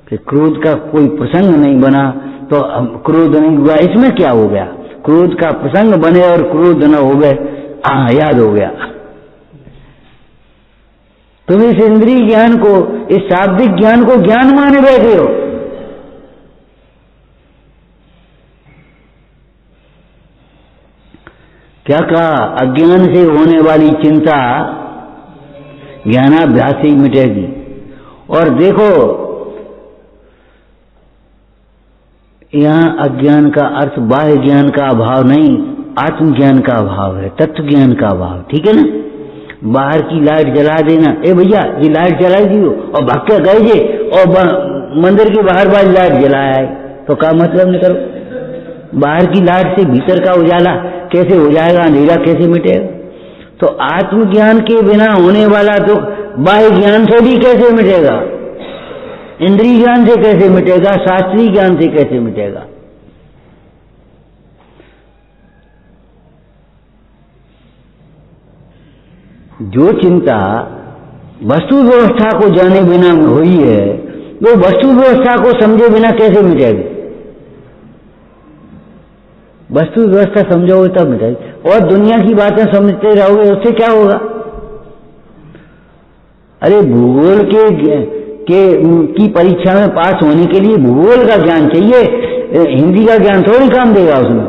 कि क्रोध का कोई प्रसंग नहीं बना तो क्रोध नहीं हुआ, इसमें क्या हो गया? क्रोध का प्रसंग बने और क्रोध न हो गए, याद हो गया। तुम इस इंद्रिय ज्ञान को, इस शाब्दिक ज्ञान को ज्ञान माने बैठे हो। क्या कहा? अज्ञान से होने वाली चिंता ज्ञानाभ्यास से ही मिटेगी। और देखो यहां अज्ञान का अर्थ बाह्य ज्ञान का अभाव नहीं, आत्मज्ञान का अभाव है, तत्व ज्ञान का अभाव, ठीक है ना? बाहर की लाइट जला देना, ए भैया ये लाइट जला दियो, और भाग के गए जे और मंदिर के बाहर बाहर लाइट जलाया है तो क्या मतलब नहीं करो? बाहर की लाइट से भीतर का उजाला कैसे हो जाएगा, अंधेरा कैसे मिटेगा? तो आत्मज्ञान के बिना होने वाला दुख बाह्य ज्ञान से भी कैसे मिटेगा? इंद्रिय ज्ञान से कैसे मिटेगा? शास्त्रीय ज्ञान से कैसे मिटेगा? जो चिंता वस्तु व्यवस्था को जाने बिना हुई है वो वस्तु व्यवस्था को समझे बिना कैसे मिटेगी? वस्तु व्यवस्था समझोगे तब मिटेगी। और दुनिया की बातें समझते रहोगे उससे क्या होगा? अरे भूगोल की परीक्षा में पास होने के लिए भूगोल का ज्ञान चाहिए, हिंदी का ज्ञान थोड़ी काम देगा, उसमें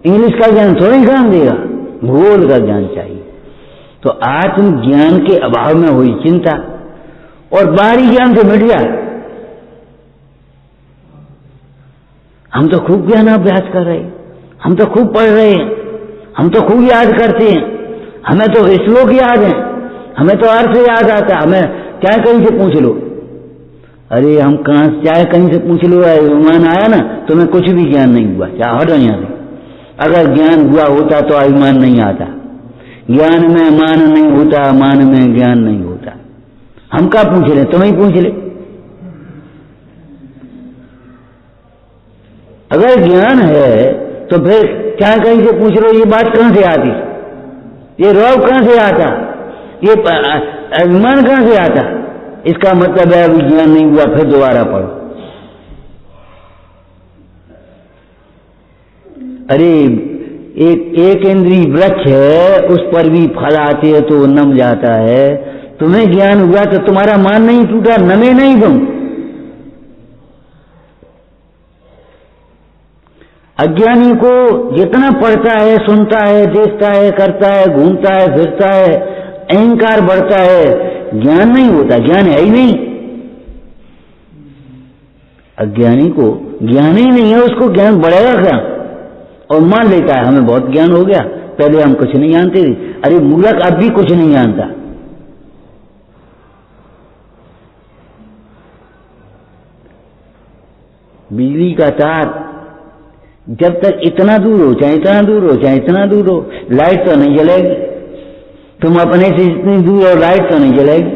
इंग्लिश का ज्ञान थोड़ी काम देगा, भूगोल का ज्ञान चाहिए। तो आत्मज्ञान के अभाव में हुई चिंता और बाहरी ज्ञान से मिट जाए। हम तो खूब ज्ञानाभ्यास कर रहे हैं, हम तो खूब पढ़ रहे हैं, हम तो खूब याद करते हैं, हमें तो श्लोक याद है, हमें तो अर्थ याद आता है, हमें चाहे कहीं से पूछ लो। अरे हम कहां, चाहे कहीं से पूछ लो, अभिमान आया ना तुम्हें कुछ भी ज्ञान नहीं हुआ, चाहे हटो यहां से। अगर ज्ञान हुआ होता तो अभिमान नहीं आता, ज्ञान में मान नहीं होता, मान में ज्ञान नहीं होता। हम क्या पूछ ले, तुम्हें ही पूछ ले। अगर ज्ञान है तो फिर चाहे कहीं से पूछ लो, ये बात कहां से आती, ये रौब कहां से आता, ये अभिमान कहां से आता? इसका मतलब है अभी ज्ञान नहीं हुआ, फिर दोबारा पढ़ो। अरे एक इंद्रिय वृक्ष है, उस पर भी फल आते हैं तो नम जाता है। तुम्हें ज्ञान हुआ तो तुम्हारा मान नहीं टूटा, नमे नहीं तुम। अज्ञानी को जितना पढ़ता है, सुनता है, देखता है, करता है, घूमता है, फिरता है, अहंकार बढ़ता है, ज्ञान नहीं होता, ज्ञान है ही नहीं। अज्ञानी को ज्ञान ही नहीं है, उसको ज्ञान बढ़ेगा क्या? और मान लेता है हमें बहुत ज्ञान हो गया, पहले हम कुछ नहीं जानते थे। अरे मूर्ख अब भी कुछ नहीं जानता। बिजली का तार जब तक इतना दूर हो, चाहे इतना दूर हो, चाहे इतना दूर हो, लाइट तो नहीं जलेगी। तुम अपने से इतनी दूर हो, लाइट तो नहीं जलेगी।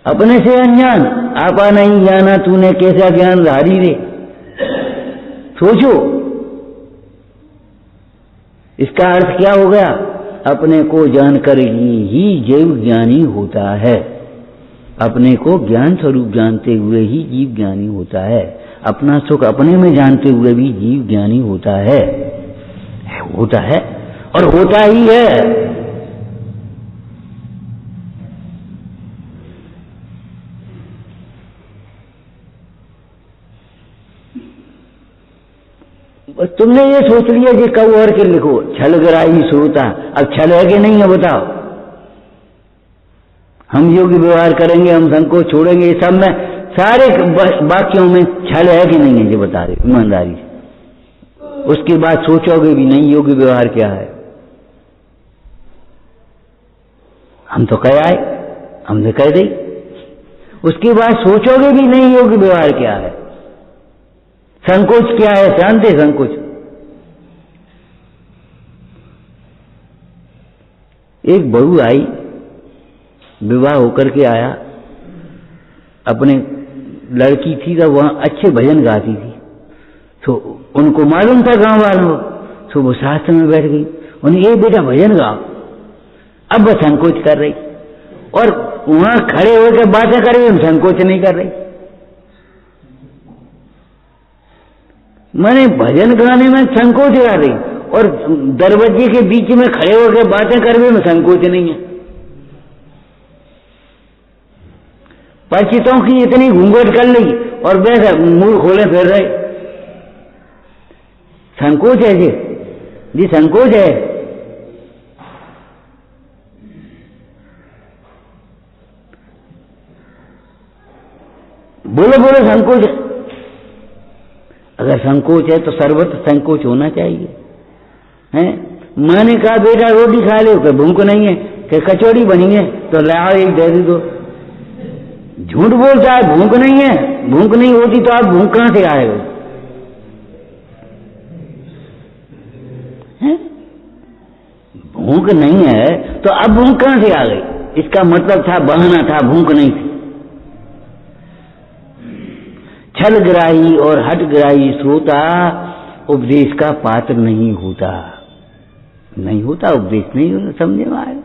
अपने से अनजान, आपा नहीं जाना तूने कैसा ज्ञान धारी रे। सोचो इसका अर्थ क्या हो गया? अपने को जानकर ही जीव ज्ञानी होता है। अपने को ज्ञान स्वरूप जानते हुए ही जीव ज्ञानी होता है। अपना सुख अपने में जानते हुए भी जीव ज्ञानी होता है, होता है और होता ही है। तुमने ये सोच लिया कि कब और के लिखो, छल गराई श्रोता। अब छल है कि नहीं है बताओ? हम योग्य व्यवहार करेंगे, हम संकोच छोड़ेंगे, ये सब में सारे वाक्यों में छल है कि नहीं है, ये बता रहे ईमानदारी से। उसके बाद सोचोगे भी नहीं योग्य व्यवहार क्या है। हम तो कह आए, हमने कह दी, उसके बाद सोचोगे भी नहीं योग्य व्यवहार क्या है, संकोच क्या है, जानते संकोच। एक बहू आई, विवाह होकर के आया, अपने लड़की थी तो वहां अच्छे भजन गाती थी, तो उनको मालूम था गांव वालों को, तो वो शास्त्र में बैठ गई, उन्हें ये बेटा भजन गाओ। अब वह संकोच कर रही, और वहां खड़े होकर बातें कर रही, संकोच नहीं कर रही। मैंने भजन गाने में संकोच कर रही, और दरवाजे के बीच में खड़े होकर बातें कर रही में संकोच नहीं है। परिचितों की इतनी घूंघट कर ली और वैसे मुंह खोले फिर रहे, संकोच है जी संकोच है। बोलो बोलो संकोच है। अगर संकोच है तो सर्वत्र संकोच होना चाहिए, हैं? मैंने कहा बेटा रोटी खा लो, कि भूख नहीं है, कि कचौड़ी बनी है तो लाओ एक दे दो। झूठ बोलता है, भूख नहीं है, भूख नहीं होती तो आप भूख कहां से आए हो? भूख नहीं है तो अब भूख कहां से आ गई? इसका मतलब था बहाना था, भूख नहीं थी। छलग्राही और हठग्राही श्रोता उपदेश का पात्र नहीं होता, नहीं होता, उपदेश नहीं होता, समझे में आए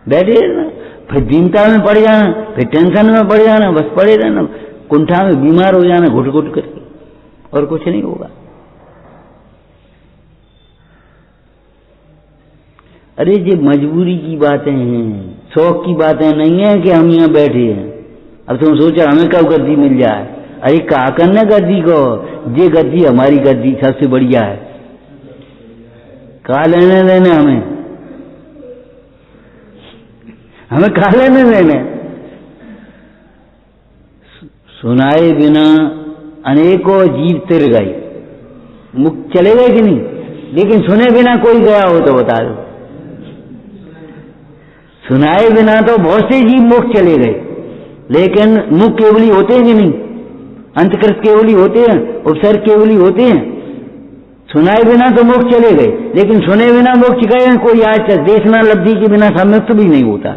बैठे रहना, फिर दीनता में पड़ जाना, फिर टेंशन में पड़ जाना, बस पड़े रहना, कुंठा में बीमार हो जाना घुट घुट करके, और कुछ नहीं होगा। अरे ये मजबूरी की बातें हैं, शौक की बातें नहीं है कि हम यहाँ बैठे हैं। अब तुम सोचो हमें कब गद्दी मिल जाए, अरे कहा करना गद्दी को, ये गद्दी हमारी गद्दी सबसे बढ़िया है, कहा लेने देने हमें कहा लेने देने। सुनाए बिना अनेकों जीव तिर गए, मुख चले गए कि नहीं? लेकिन सुने बिना कोई गया हो तो बता दो। सुनाए बिना तो बहुत से जीव मुख चले गए, लेकिन मुख केवली होते हैं कि नहीं? अंतकृत केवली होते हैं, उपसर्ग केवली होते हैं। सुनाए बिना तो मुख चले गए, लेकिन सुने बिना मुख गए कोई आज तक देखना लब्धि के बिना सम्यक्त भी नहीं होता।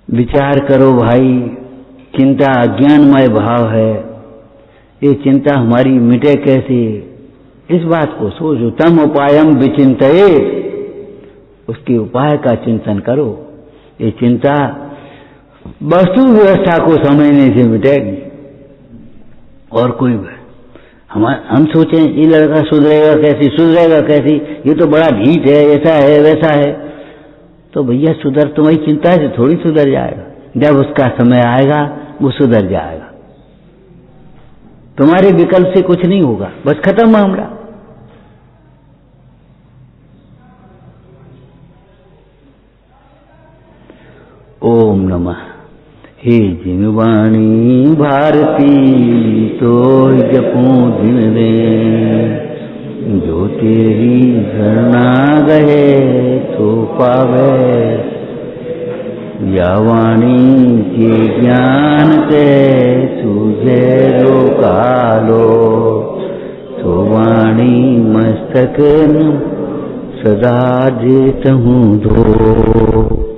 विचार करो भाई, चिंता अज्ञानमय भाव है, ये चिंता हमारी मिटे कैसे? इस बात को सोचो। तम उपायम विचिंतये, उसके उपाय का चिंतन करो। ये चिंता वस्तु व्यवस्था को समझने से मिटेगी, और कोई हम सोचें ये लड़का सुधरेगा कैसी, ये तो बड़ा ढीठ है, ऐसा है वैसा है, तो भैया सुधर तुम्हारी चिंता से थोड़ी सुधर जाएगा। जब उसका समय आएगा वो सुधर जाएगा, तुम्हारे विकल्प से कुछ नहीं होगा, बस खत्म मामला। ओम नमः। हे जिनवाणी भारती तो जपूं दिन दे, जो तेरी शरणा गए तो पावे। या वाणी के ज्ञान के सूझे लो कालो, तो वाणी मस्तक सदा देत हूँ धो।